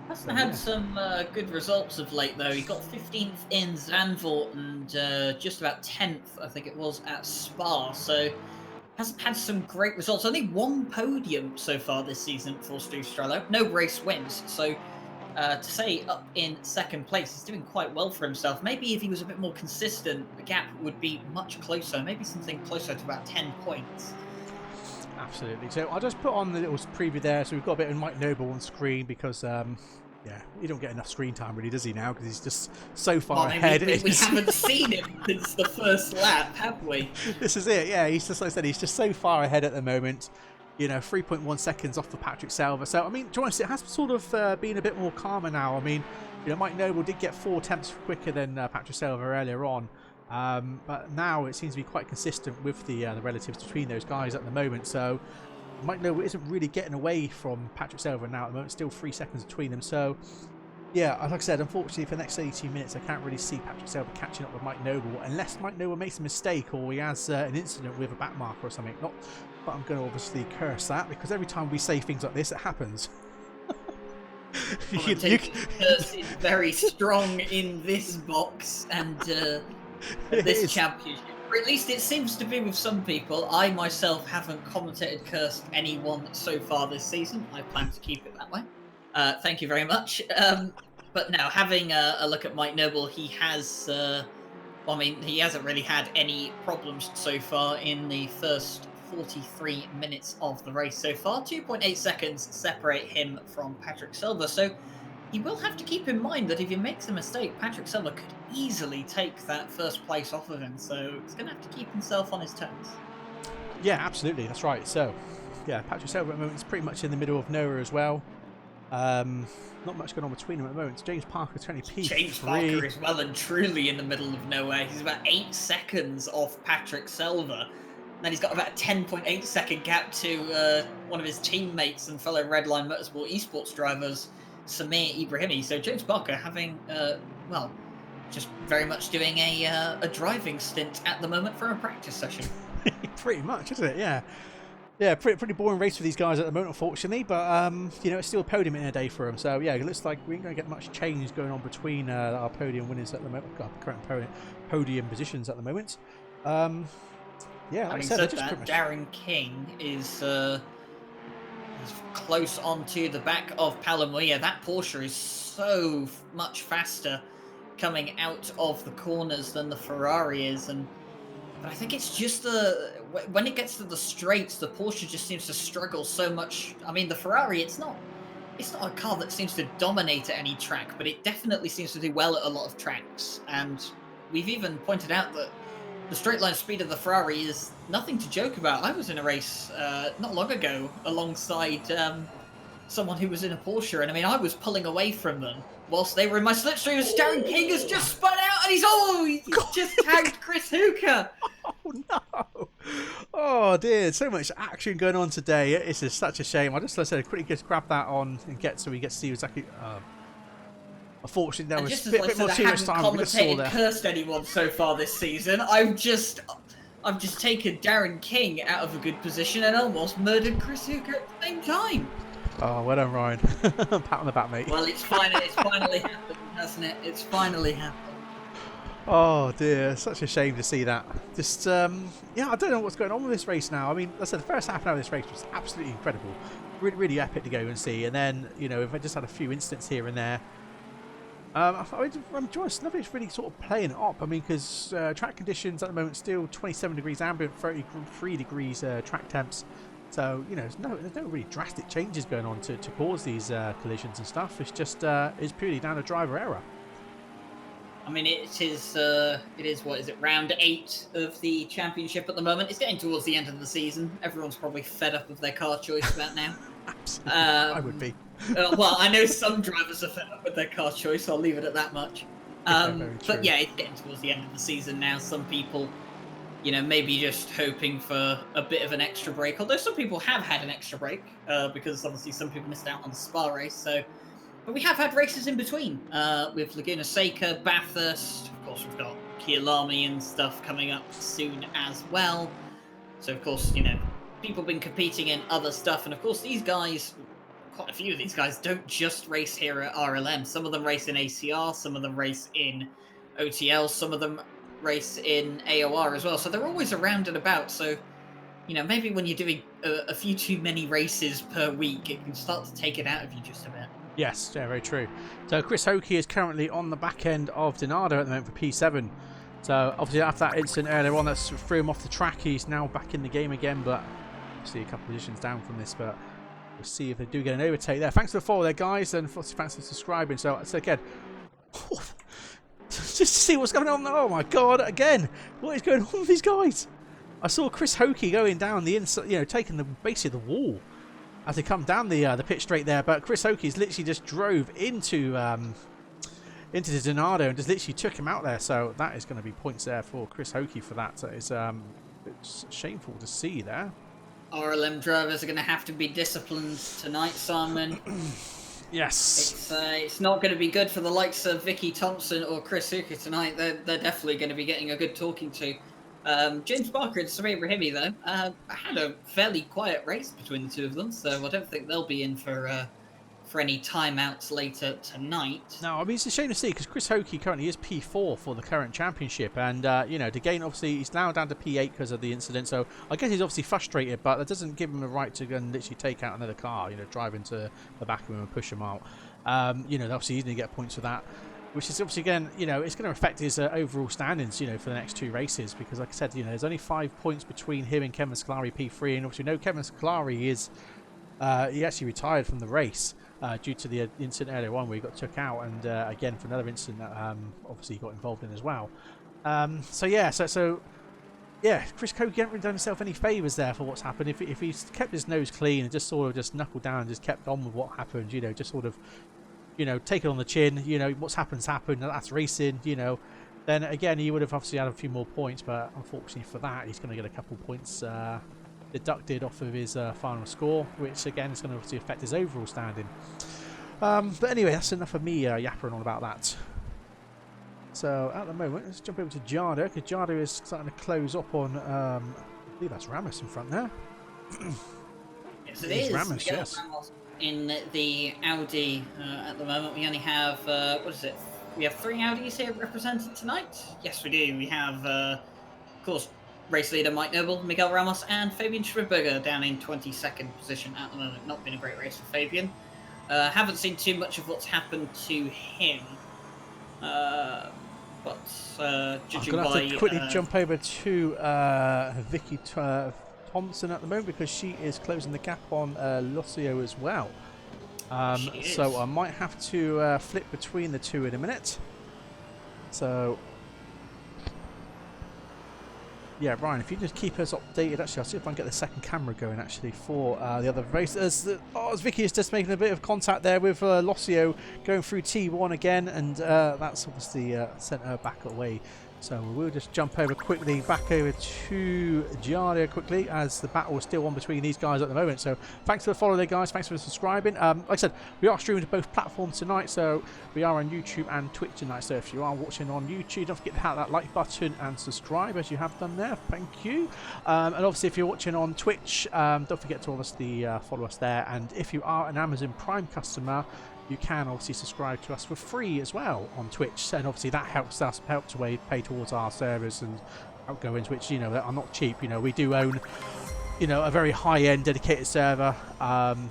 Hasn't had some good results of late, though. He got 15th in Zandvoort and just about 10th, I think it was, at Spa. So hasn't had some great results. Only 1 podium so far this season for Stu Strello. No race wins. So to say up in 2nd place, he's doing quite well for himself. Maybe if he was a bit more consistent, the gap would be much closer. Maybe something closer to about 10 points. Absolutely. So I'll just put on the little preview there. So we've got a bit of Mike Noble on screen, because yeah, he don't get enough screen time really, does he, now? Because he's just so far ahead. We haven't seen him since the first lap, have we? This is it. Yeah, he's just, like I said, he's just so far ahead at the moment. You know, 3.1 seconds off for Patrick Selva. So, I mean, to be honest, it has sort of been a bit more calmer now. I mean, you know, Mike Noble did get 4 attempts quicker than Patrick Selva earlier on. But now it seems to be quite consistent with the relatives between those guys at the moment. So, Mike Noble isn't really getting away from Patrick Selva now at the moment. Still 3 seconds between them. So, yeah, like I said, unfortunately for the next 18 minutes, I can't really see Patrick Selva catching up with Mike Noble, unless Mike Noble makes a mistake or he has an incident with a back marker or something. Not, but I'm going to obviously curse that, because every time we say things like this, it happens. Curse is very strong in this box and this championship. Or at least it seems to be with some people. I myself haven't commentated cursed anyone so far this season. I plan to keep it that way. Thank you very much. But now, having a look at Mike Noble, he has, well, I mean, he hasn't really had any problems so far in the first 43 minutes of the race so far. 2.8 seconds separate him from Patrick Selva. So he will have to keep in mind that if he makes a mistake, Patrick Selva could easily take that first place off of him. So he's going to have to keep himself on his toes. Yeah, absolutely. That's right. So yeah, Patrick Selva at the moment is pretty much in the middle of nowhere as well. Not much going on between them at the moment. James Parker, 20p. James Parker is well and truly in the middle of nowhere. He's about 8 seconds off Patrick Selva. Then he's got about a 10.8 second gap to one of his teammates and fellow Redline Motorsport esports drivers, Samir Ibrahimi. So James Parker having, well, just very much doing a driving stint at the moment for a practice session. Pretty much, isn't it? Yeah. Yeah, pretty boring race for these guys at the moment, unfortunately. But, you know, it's still a podium in a day for them. So, yeah, it looks like we ain't going to get much change going on between our podium winners at the moment, our current podium positions at the moment. Yeah, like I said, that, Darren King is close onto the back of Palamuya. That Porsche is so much faster coming out of the corners than the Ferrari is, but I think it's just when it gets to the straights, the Porsche just seems to struggle so much. I mean, the Ferrari, it's not a car that seems to dominate at any track, but it definitely seems to do well at a lot of tracks. And we've even pointed out that the straight line speed of the Ferrari is nothing to joke about. I was in a race not long ago alongside someone who was in a Porsche, and I mean, I was pulling away from them whilst they were in my slipstream. Darren King has just spun out, and he's just tagged Chris Hooker. Oh no! Oh dear, so much action going on today. It's just such a shame. I just, like I said, quickly just grab that on and get so we get to see exactly. Unfortunately, there was a bit more too much time. We just saw there. Cursed anyone so far this season. I've just taken Darren King out of a good position and almost murdered Chris Hooker at the same time. Oh, well done, Ryan. Pat on the back, mate. Well, it's finally happened, hasn't it? It's finally happened. Oh dear, such a shame to see that. Just, yeah, I don't know what's going on with this race now. I mean, like I said, the first half an hour of this race was absolutely incredible. Really, really epic to go and see. And then, you know, if I just had a few incidents here and there, I'm enjoying nothing's really sort of playing it up. I mean, because track conditions at the moment still 27 degrees ambient, 33 degrees track temps. So, you know, there's no really drastic changes going on to cause these collisions and stuff. It's just it's purely down to driver error. I mean, it is what is it, round 8 of the championship at the moment. It's getting towards the end of the season. Everyone's probably fed up of their car choice about now. Absolutely, I would be. Well, I know some drivers are fed up with their car choice, so I'll leave it at that much. But yeah, it's getting towards the end of the season now. Some people, you know, maybe just hoping for a bit of an extra break. Although some people have had an extra break, because obviously some people missed out on the Spa race. So, but we have had races in between, with Laguna Seca, Bathurst. Of course, we've got Kyalami and stuff coming up soon as well. So, of course, you know, people have been competing in other stuff. And, of course, these guys, quite a few of these guys, don't just race here at RLM. Some of them race in ACR, some of them race in OTL, some of them race in AOR as well. So they're always around and about. So, you know, maybe when you're doing a few too many races per week, it can start to take it out of you just a bit. Yes, yeah, very true. So Chris Hokie is currently on the back end of Donado at the moment for P7. So obviously after that incident earlier on that threw him off the track, he's now back in the game again, but obviously a couple of positions down from this, but we'll see if they do get an overtake there. Thanks for the follow there, guys, and thanks for subscribing. So again, just to see what's going on. Oh my god, again, what is going on with these guys? I saw Chris Hokie going down the inside, you know, taking the basically the wall as they come down the pit straight there, but Chris Hokies literally just drove into the Donado and just literally took him out there. So that is going to be points there for Chris Hokie for that. So it's shameful to see there. RLM drivers are going to have to be disciplined tonight, Simon. Yes. It's not going to be good for the likes of Vicky Thompson or Chris Hooker tonight. They're definitely going to be getting a good talking to. James Parker and Samir Ibrahimi, though, had a fairly quiet race between the two of them, so I don't think they'll be in for any timeouts later tonight. No, I mean, it's a shame to see, because Chris Hokie currently is P4 for the current championship, and, you know, to gain, obviously, he's now down to P8 because of the incident, so I guess he's obviously frustrated, but that doesn't give him the right to go and literally take out another car, you know, drive into the back of him and push him out. You know, obviously he's going to get points for that, which is obviously, again, you know, it's going to affect his overall standings, you know, for the next 2 races, because like I said, you know, there's only 5 points between him and Kevin Scolari P3, and obviously we know Kevin Scolari is, he actually retired from the race due to the incident earlier on where he got took out, and again for another incident that obviously he got involved in as well. So yeah, so yeah, Chris Coke hasn't really done himself any favours there for what's happened. If he's kept his nose clean and just sort of just knuckled down and just kept on with what happened, you know, just sort of, you know, take it on the chin, you know, what's happened's happened, that's racing, you know, then again, he would have obviously had a few more points, but unfortunately for that, he's going to get a couple points deducted off of his final score, which again is going to obviously affect his overall standing. But anyway, that's enough of me yappering on about that. So at the moment, let's jump over to Jardo, because Jardo is starting to close up on, I believe that's Ramos in front there. Yes, it is. Ramos, yes. Ramos in the Audi at the moment. We only have, what is it? We have 3 Audis here represented tonight. Yes, we do. We have, of course, race leader Mike Noble, Miguel Ramos, and Fabian Schwiberger down in 22nd position at the moment. Not been a great race for Fabian. Haven't seen too much of what's happened to him. But judging I'm going to have to quickly by, jump over to Vicky Thompson at the moment, because she is closing the gap on Locio as well. So I might have to flip between the two in a minute. So yeah, Ryan, if you just keep us updated. Actually, I'll see if I can get the second camera going actually for the other race. As Vicky is just making a bit of contact there with Locio going through T1 again, and that's obviously sent her back away. So we'll just jump over quickly back over to Jardia quickly, as the battle is still on between these guys at the moment. So thanks for following, guys. Thanks for subscribing. Like I said, we are streaming to both platforms tonight, so we are on YouTube and Twitch tonight. So if you are watching on YouTube, don't forget to hit that like button and subscribe, as you have done there. Thank you. And obviously, if you're watching on Twitch, don't forget to obviously follow us there. And if you are an Amazon Prime customer, you can obviously subscribe to us for free as well on Twitch, and obviously that helps us to pay towards our servers and outgoings, which, you know, are not cheap. You know, we do own, you know, a very high-end dedicated server,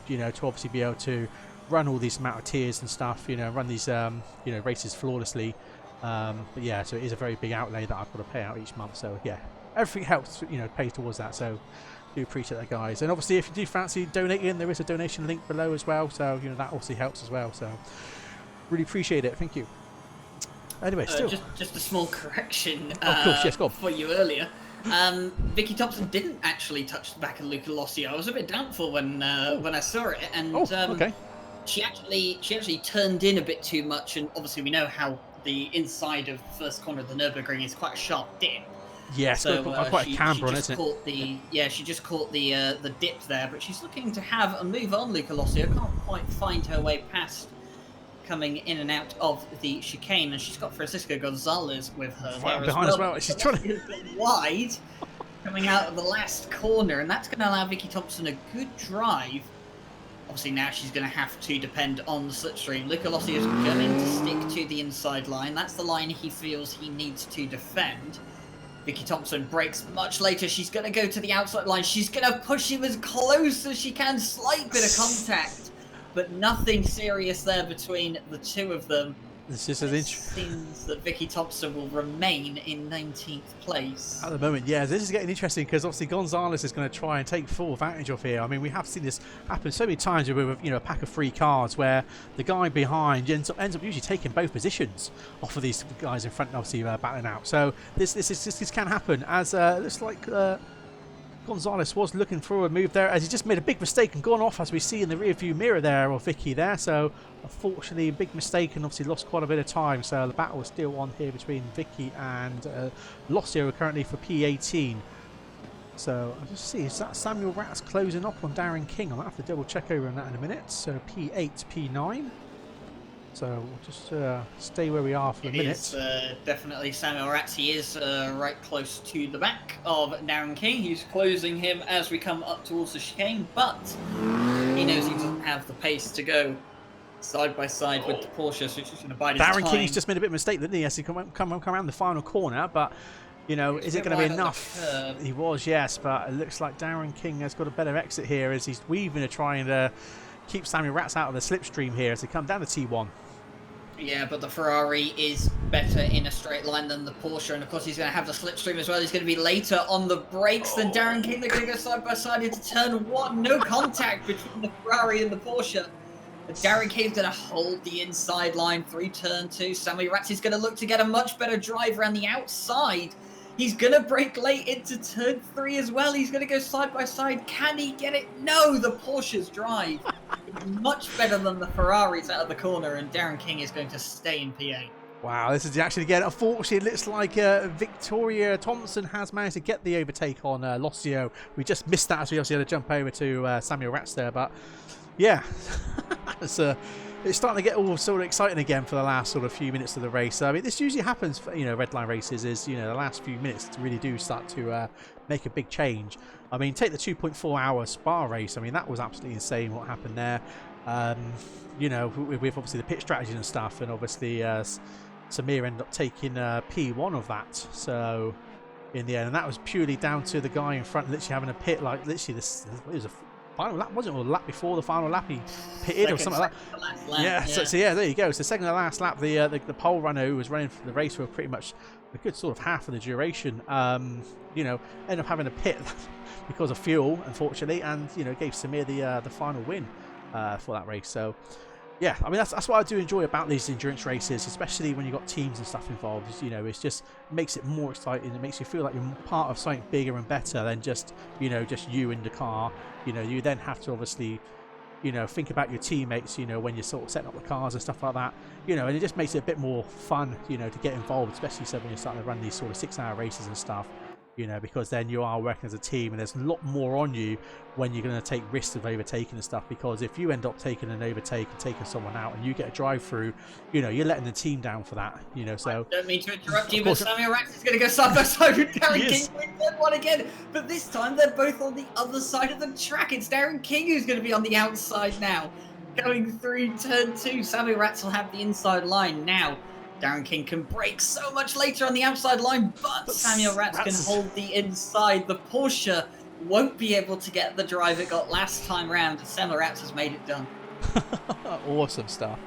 you know, to obviously be able to run all these amount of tiers and stuff, you know, run these you know, races flawlessly. But yeah, so it is a very big outlay that I've got to pay out each month. So yeah, everything helps, you know, pay towards that. So do appreciate that, guys. And obviously, if you do fancy donating, there is a donation link below as well, so you know that obviously helps as well. So really appreciate it. Thank you. Anyway, still just a small correction. Of course, yes, go on. For you earlier. Vicky Thompson didn't actually touch the back of Luca Lossio. I was a bit doubtful when I saw it, and okay. She actually turned in a bit too much, and obviously we know how the inside of the first corner of the Nurburgring is quite a sharp dip. Yes, so, quite a camber on it, isn't it? Yeah, she just caught the dip there, but she's looking to have a move on. Luca Lossio can't quite find her way past, coming in and out of the chicane, and she's got Francisco Gonzalez with her there behind as well. She's trying to wide, coming out of the last corner, and that's going to allow Vicky Thompson a good drive. Obviously now she's going to have to depend on the slipstream. Luca Lossio is going to stick to the inside line. That's the line he feels he needs to defend. Vicky Thompson breaks much later. She's going to go to the outside line. She's going to push him as close as she can. Slight bit of contact, but nothing serious there between the two of them. This is it seems that Vicky Thompson will remain in 19th place. At the moment, yeah, this is getting interesting, because obviously Gonzalez is going to try and take full advantage of here. I mean, we have seen this happen so many times with, you know, a pack of 3 cars where the guy behind ends up usually taking both positions off of these guys in front, obviously battling out. So this can happen, as looks like Gonzalez was looking for a move there, as he just made a big mistake and gone off, as we see in the rear view mirror there of Vicky there. So unfortunately, a big mistake, and obviously lost quite a bit of time. So the battle is still on here between Vicky and Lossio currently for P18. So I'll just see, is that Samuel Ratz closing up on Darren King? I'll have to double check over on that in a minute. So P8, P9. So we'll just stay where we are for a minute. It is definitely Samuel Ratz. He is right close to the back of Darren King. He's closing him as we come up towards the chicane, but he knows he doesn't have the pace to go side by side with the Porsche, so he's just going to bide his time. Darren King's just made a bit of a mistake, didn't he? As he come around the final corner, but you know, is it going to be enough? He was, yes, but it looks like Darren King has got a better exit here, as he's weaving to try and keep Samuel Ratz out of the slipstream here as they come down to T1. Yeah, but the Ferrari is better in a straight line than the Porsche, and of course he's going to have the slipstream as well. He's going to be later on the brakes than Darren King. They're going to go side by side into turn 1. No contact between the Ferrari and the Porsche. But Darren King's going to hold the inside line through turn 2. Samuel Ratz is going to look to get a much better drive around the outside. He's going to brake late into turn 3 as well. He's going to go side by side. Can he get it? No, the Porsche's drive is much better than the Ferraris out of the corner, and Darren King is going to stay in P8. Wow, this is the action again. Unfortunately, it looks like Victoria Thompson has managed to get the overtake on Lossio. We just missed that as we obviously had to jump over to Samuel Ratz there. But yeah, it's starting to get all sort of exciting again for the last sort of few minutes of the race. I mean, this usually happens for, red line races is, the last few minutes really do start to make a big change. I mean, take the 2.4 hour Spa race. I mean, that was absolutely insane what happened there. With obviously the pit strategy and stuff, and obviously Samir ended up taking P1 of that. So in the end, and that was purely down to the guy in front literally having a pit, like literally this was a final lap, wasn't it? Or a lap before the final lap he pitted or something like that. Yeah. So yeah, there you go. So second to last lap, the pole runner who was running for the race for pretty much a good sort of half of the duration, ended up having a pit because of fuel, unfortunately, and gave Samir the final win for that race. So yeah, I mean that's what I do enjoy about these endurance races, especially when you've got teams and stuff involved. It's just makes it more exciting. It makes you feel like you're part of something bigger and better than just you in the car. You then have to obviously think about your teammates, when you're sort of setting up the cars and stuff like that, and it just makes it a bit more fun, to get involved, especially so when you're starting to run these sort of 6-hour races and stuff. Because then you are working as a team, and there's a lot more on you when you're going to take risks of overtaking and stuff. Because if you end up taking an overtake and taking someone out, and you get a drive through, you're letting the team down for that. So I don't mean to interrupt you, but Samuel Ratz is going to go side by side with Darren King in turn 1 again. But this time they're both on the other side of the track. It's Darren King who's going to be on the outside now, going through turn 2. Samuel Ratz will have the inside line now. Darren King can brake so much later on the outside line, but Samuel Ratz can hold the inside. The Porsche won't be able to get the drive it got last time round, and Samuel Ratz has made it done. Awesome stuff.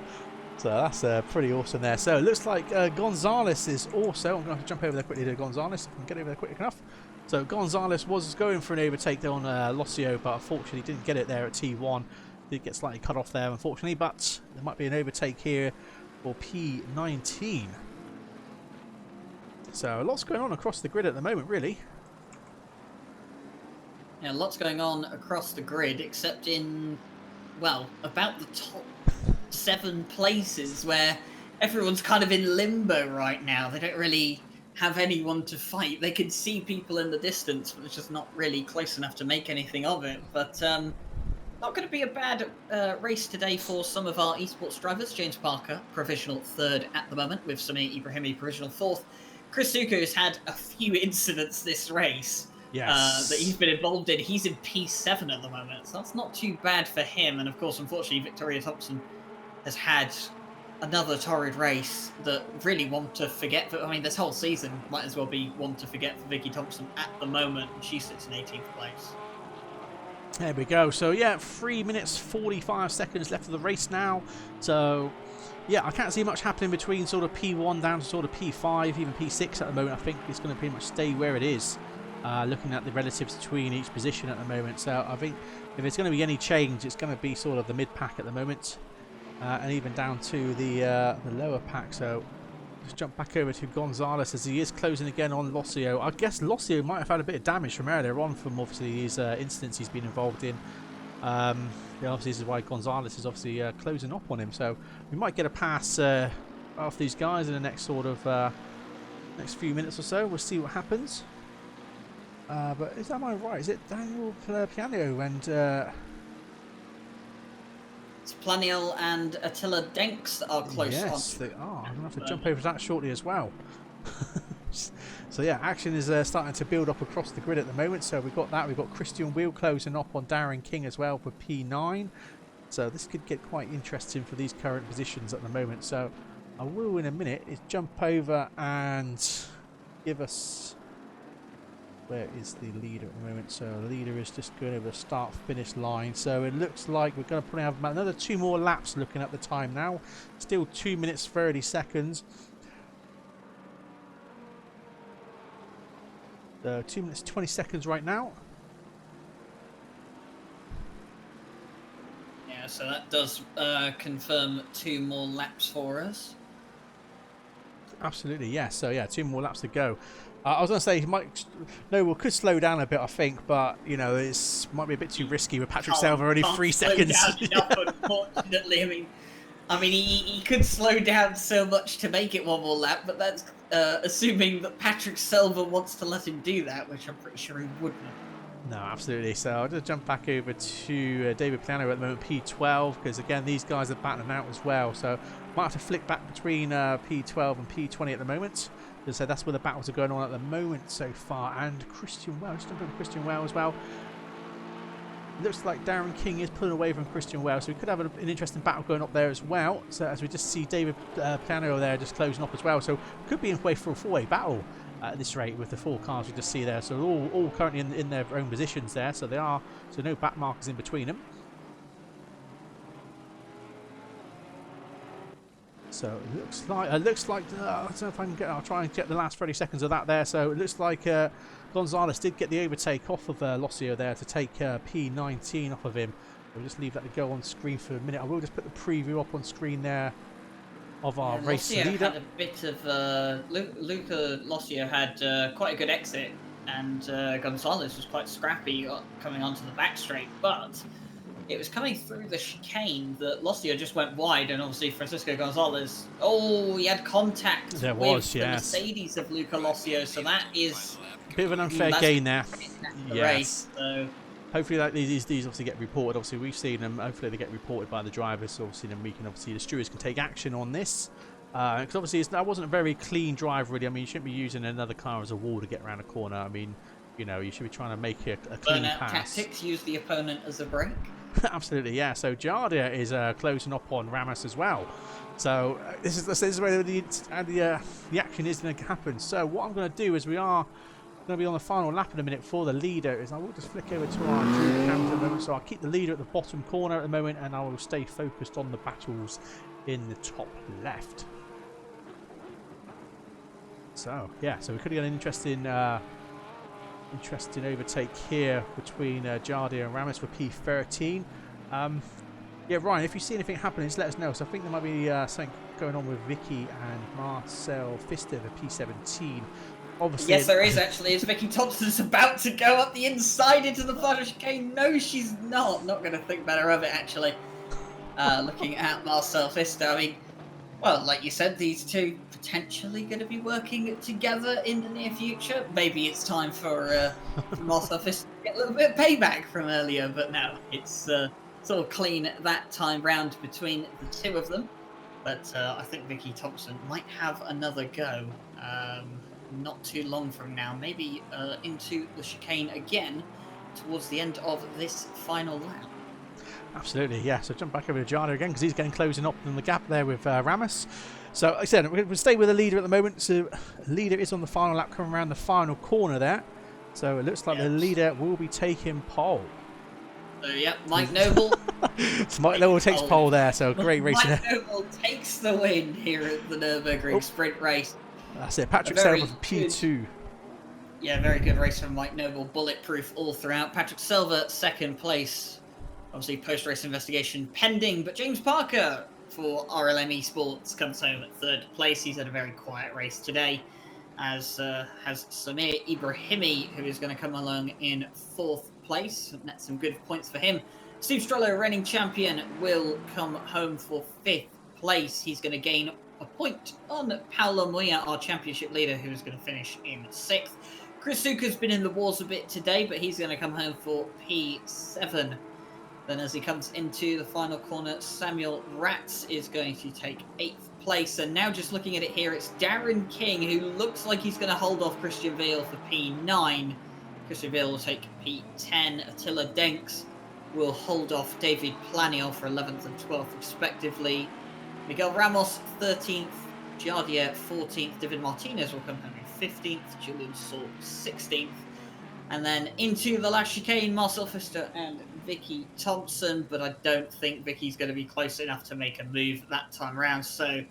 So that's pretty awesome there. So it looks like Gonzalez is also, I'm going to have to jump over there quickly to Gonzalez if I can get over there quick enough. So Gonzalez was going for an overtake there on Lossio, but unfortunately didn't get it there at T1. Did get slightly cut off there, unfortunately, but there might be an overtake here for P19. So lots going on across the grid at the moment, really. Yeah, lots going on across the grid, except in, well, about the top 7 places where everyone's kind of in limbo right now. They don't really have anyone to fight. They can see people in the distance, but it's just not really close enough to make anything of it. But not going to be a bad race today for some of our esports drivers. James Parker, provisional 3rd at the moment, with Samir Ibrahimi, provisional 4th. Chris Zuko has had a few incidents this race that he's been involved in. He's in P7 at the moment, so that's not too bad for him. And of course, unfortunately, Victoria Thompson has had another torrid race that really one to forget. I mean, this whole season might as well be one to forget for Vicky Thompson at the moment. She sits in 18th place. There we go. So yeah, 3 minutes 45 seconds left of the race now. So yeah, I can't see much happening between sort of P1 down to sort of P5, even P6 at the moment. I think it's going to pretty much stay where it is, looking at the relatives between each position at the moment. So I think if there's going to be any change, it's going to be sort of the mid-pack at the moment, and even down to the lower pack. So just jump back over to Gonzalez as he is closing again on Lossio. I guess Lossio might have had a bit of damage from earlier on from obviously these incidents he's been involved in. Obviously this is why Gonzalez is obviously closing up on him. So we might get a pass off these guys in the next sort of next few minutes or so. We'll see what happens. But am I right? Is it Daniel Piano and Planiel and Attila Denks are close on. Yes, they are. I'm going to have to jump over that shortly as well. So yeah, action is starting to build up across the grid at the moment. So we've got that. We've got Christian Wheel closing up on Darren King as well for P9. So this could get quite interesting for these current positions at the moment. So I will in a minute is jump over and give us... Where is the leader at the moment? So the leader is just going over the start-finish line. So it looks like we're going to probably have another 2 more laps looking at the time now. Still 2 minutes 30 seconds. 2 minutes 20 seconds right now. Yeah, so that does confirm 2 more laps for us. Absolutely, yes. So yeah, 2 more laps to go. I was going to say he might. Noble could slow down a bit, I think, but you know, might be a bit too risky with Patrick Selva only 3 seconds. Enough, unfortunately. I mean, he could slow down so much to make it one more lap, but that's assuming that Patrick Selva wants to let him do that, which I'm pretty sure he wouldn't. No, absolutely. So I'll just jump back over to David Piano at the moment, P12, because again, these guys are battling out as well. So might have to flick back between P12 and P20 at the moment. So that's where the battles are going on at the moment so far. And Christian Well, just jump over Christian Well as well. Looks like Darren King is pulling away from Christian Well, so we could have an interesting battle going up there as well. So as we just see David Piano there just closing up as well, so could be in way for a 4-way battle at this rate with the 4 cars we just see there. So all currently in their own positions there, so no back markers in between them. So it looks like I don't know if I can I'll try and get the last 30 seconds of that there. So it looks like Gonzalez did get the overtake off of Lossio there to take P19 off of him. We'll just leave that to go on screen for a minute. I will just put the preview up on screen there of our race Lossio leader. had a bit of Luca Lossio had quite a good exit, and Gonzalez was quite scrappy coming onto the back straight, but it was coming through the chicane that Lossio just went wide, and obviously Francisco Gonzalez, he had contact with the Mercedes of Luca Lossio, so that is a bit of an unfair gain there. Yes. Race, so. Hopefully these obviously get reported. Obviously we've seen them. Hopefully they get reported by the drivers. So obviously then we can the stewards can take action on this. Because obviously that wasn't a very clean drive really. I mean, you shouldn't be using another car as a wall to get around a corner. I mean, you know, you should be trying to make a clean pass. Tactics, use the opponent as a brake. Absolutely, yeah. So Jardia is closing up on Ramos as well. So this is where the action is going to happen. So what I'm going to do is we are going to be on the final lap in a minute for the leader. Is I will just flick over to our Drew camera at the moment. So I'll keep the leader at the bottom corner at the moment, and I will stay focused on the battles in the top left. So yeah, so we could get an interesting overtake here between Jardia and Ramos for P13. Yeah, Ryan, if you see anything happening, just let us know. So I think there might be something going on with Vicky and Marcel Pfister for P17. Obviously, yes, there is actually. As Vicky Thompson's about to go up the inside into the final chicane. No, she's not. Not going to think better of it, actually. Looking at Marcel Pfister, I mean, well, like you said, these two potentially going to be working together in the near future. Maybe it's time for Marcel Pfister to get a little bit of payback from earlier, but no, it's sort of clean that time round between the two of them. But I think Vicky Thompson might have another go not too long from now, maybe into the chicane again towards the end of this final lap. Absolutely, yeah. So jump back over to Jardia again because he's getting closing up in the gap there with Ramos. So like I said, we're going to stay with the leader at the moment. So leader is on the final lap, coming around the final corner there. So it looks like the leader will be taking pole. So yeah, Mike Noble. So Mike Noble takes pole there. So great racing. Mike Noble takes the win here at the Nurburgring sprint race. That's it. Patrick Selva for P2. Yeah, very good race from Mike Noble. Bulletproof all throughout. Patrick Selva, second place. Obviously, post-race investigation pending. But James Parker for RLM Esports comes home at third place. He's had a very quiet race today, as has Samir Ibrahimi, who is going to come along in fourth place. That's some good points for him. Steve Strello, reigning champion, will come home for fifth place. He's going to gain a point on Paolo Moya, our championship leader, who is going to finish in sixth. Chris Zuka's been in the wars a bit today, but he's going to come home for P7. Then as he comes into the final corner, Samuel Ratz is going to take 8th place. And now just looking at it here, it's Darren King, who looks like he's going to hold off Christian Veal for P9. Christian Veal will take P10. Attila Denks will hold off David Planiel for 11th and 12th respectively. Miguel Ramos 13th, Jardia 14th, David Martinez will come home in 15th, Julian Saul 16th. And then into the last chicane, Marcel Pfister and Vicky Thompson, but I don't think Vicky's going to be close enough to make a move that time around. So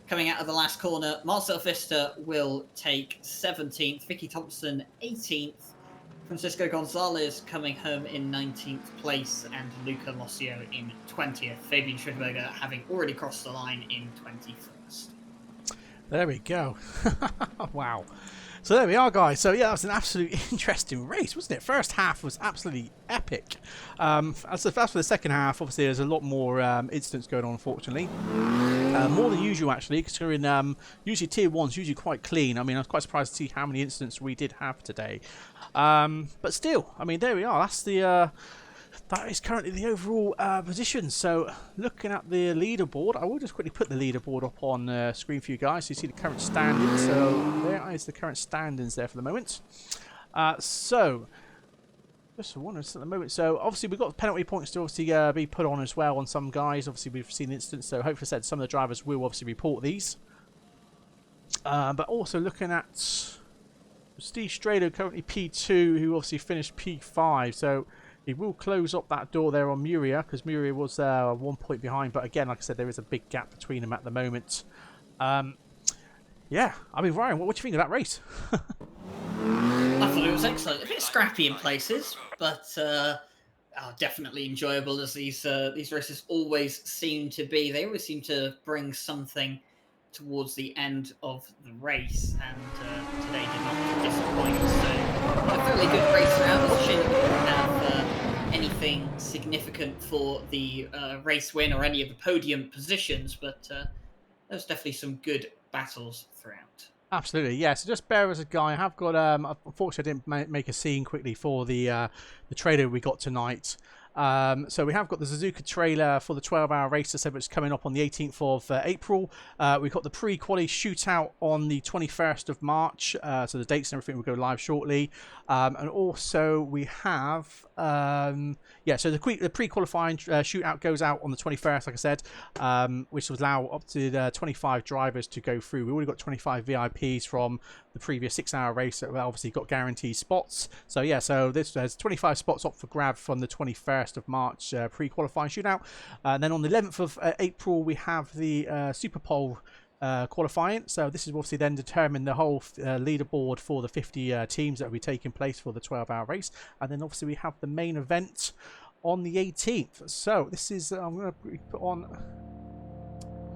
coming out of the last corner, Marcel Pfister will take 17th, Vicky Thompson 18th, Francisco Gonzalez coming home in 19th place, and Luca Lossio in 20th. Fabian Schwittenberger having already crossed the line in 21st. There we go. Wow. So there we are, guys. So yeah, that was an absolutely interesting race, wasn't it? First half was absolutely epic. As for the second half, obviously there's a lot more incidents going on, unfortunately. More than usual, actually, considering usually Tier 1's usually quite clean. I mean, I was quite surprised to see how many incidents we did have today. But still, I mean, there we are. That's the... that is currently the overall position. So looking at the leaderboard, I will just quickly put the leaderboard up on screen for you guys so you see the current standings. So there is the current standings there for the moment. So just one at the moment. So obviously we've got penalty points to obviously be put on as well on some guys. Obviously we've seen incidents, so hopefully said some of the drivers will obviously report these. But also looking at Steve Strader, currently P2, who obviously finished P5. So he will close up that door there on Muria, because Muria was 1 point behind. But again, like I said, there is a big gap between them at the moment. Yeah, I mean, Ryan, what do you think of that race? I thought it was excellent. A bit scrappy in places, but definitely enjoyable, as these races always seem to be. They always seem to bring something towards the end of the race, and today did not disappoint. So a fairly good race round. It's a shame that we didn't have anything significant for the race win or any of the podium positions, but there's definitely some good battles throughout. Absolutely, yeah. So just bear as a guy. I have got, unfortunately, I didn't make a scene quickly for the trailer we got tonight. So we have got the Suzuka trailer for the 12-hour race that's coming up on the 18th of April. We've got the pre-quali shootout on the 21st of March. So the dates and everything will go live shortly. And also we have, so the pre-qualifying shootout goes out on the 21st, like I said, which will allow up to the 25 drivers to go through. We've already got 25 VIPs from the previous 6-hour race that obviously got guaranteed spots. So yeah, so there's 25 spots up for grab from the 21st of March pre-qualifying shootout. And then on the 11th of April, we have the Super Pole qualifying. So this is obviously then determine the whole leaderboard for the 50 teams that will be taking place for the 12-hour race. And then obviously we have the main event on the 18th. So this is, I'm going to put on,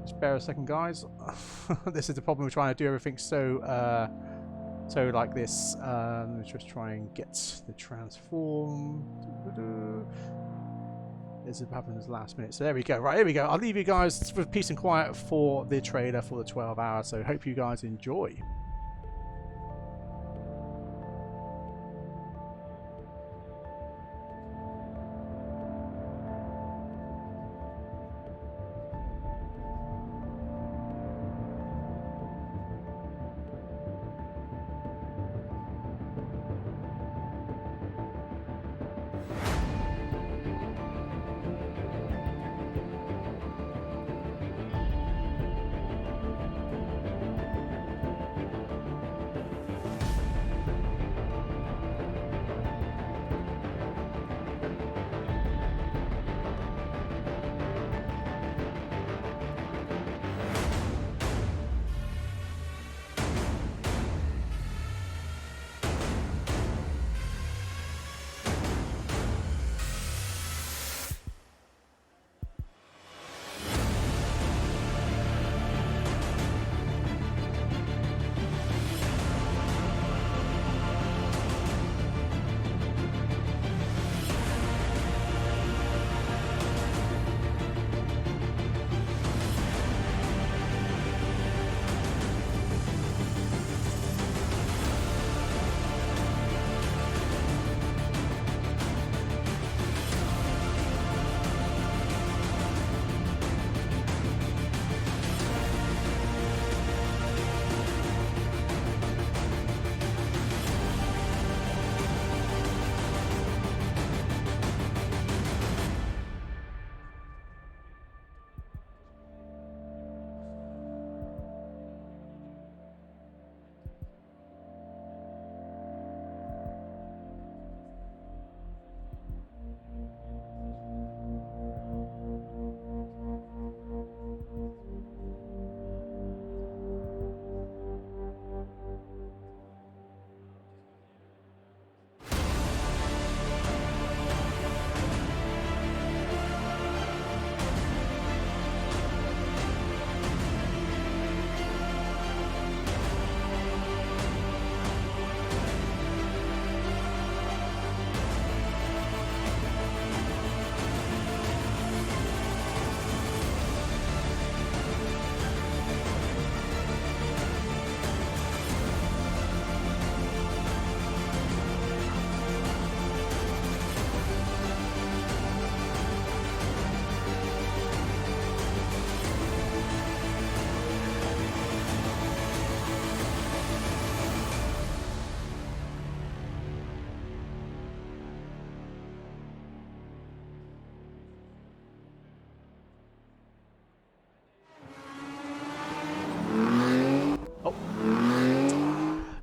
just bear a second, guys. This is the problem with trying to do everything so like this. Let's just try and get the transform. This happens last minute. So there we go. Right, here we go. I'll leave you guys with peace and quiet for the trailer for the 12 hours. So hope you guys enjoy.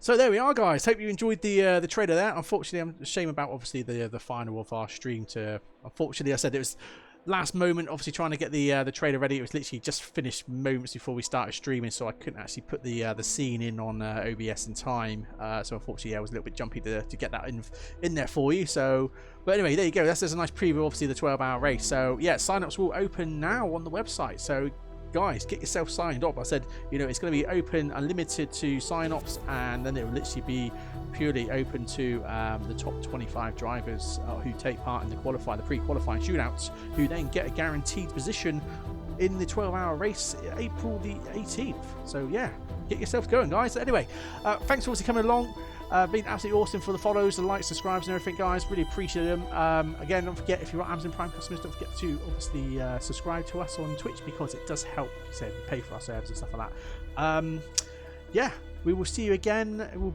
So there we are, guys. Hope you enjoyed the trailer there. Unfortunately, I'm ashamed about obviously the final of our stream. Unfortunately, I said it was last moment, obviously trying to get the trailer ready. It was literally just finished moments before we started streaming, so I couldn't actually put the scene in on OBS in time. So unfortunately, I was a little bit jumpy to get that in there for you. So, but anyway, there you go. That's just a nice preview, obviously the 12-hour race. So yeah, sign-ups will open now on the website. So guys, get yourself signed up. I said, you know, it's going to be open, unlimited to sign-ups, and then it will literally be purely open to the top 25 drivers who take part in the pre-qualifying shootouts, who then get a guaranteed position in the 12-hour race April the 18th. So yeah, get yourself going, guys. Anyway, thanks for coming along. Been absolutely awesome for the follows, the likes, subscribes and everything, guys. Really appreciate them. Again, don't forget, if you're Amazon Prime customers, don't forget to obviously subscribe to us on Twitch, because it does help, like I said, pay for our servers and stuff like that. Yeah, we will see you again. It will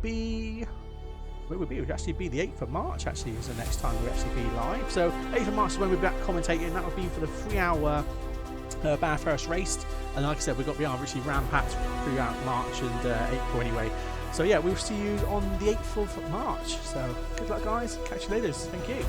actually be the 8th of March, actually, is the next time we'll actually be live. So 8th of March is when we're back commentating. That will be for the 3-hour Bathurst race. And like I said, we've got actually ram-packed throughout March and April anyway. So yeah, we'll see you on the 8th of March. So good luck, guys. Catch you later. Thank you.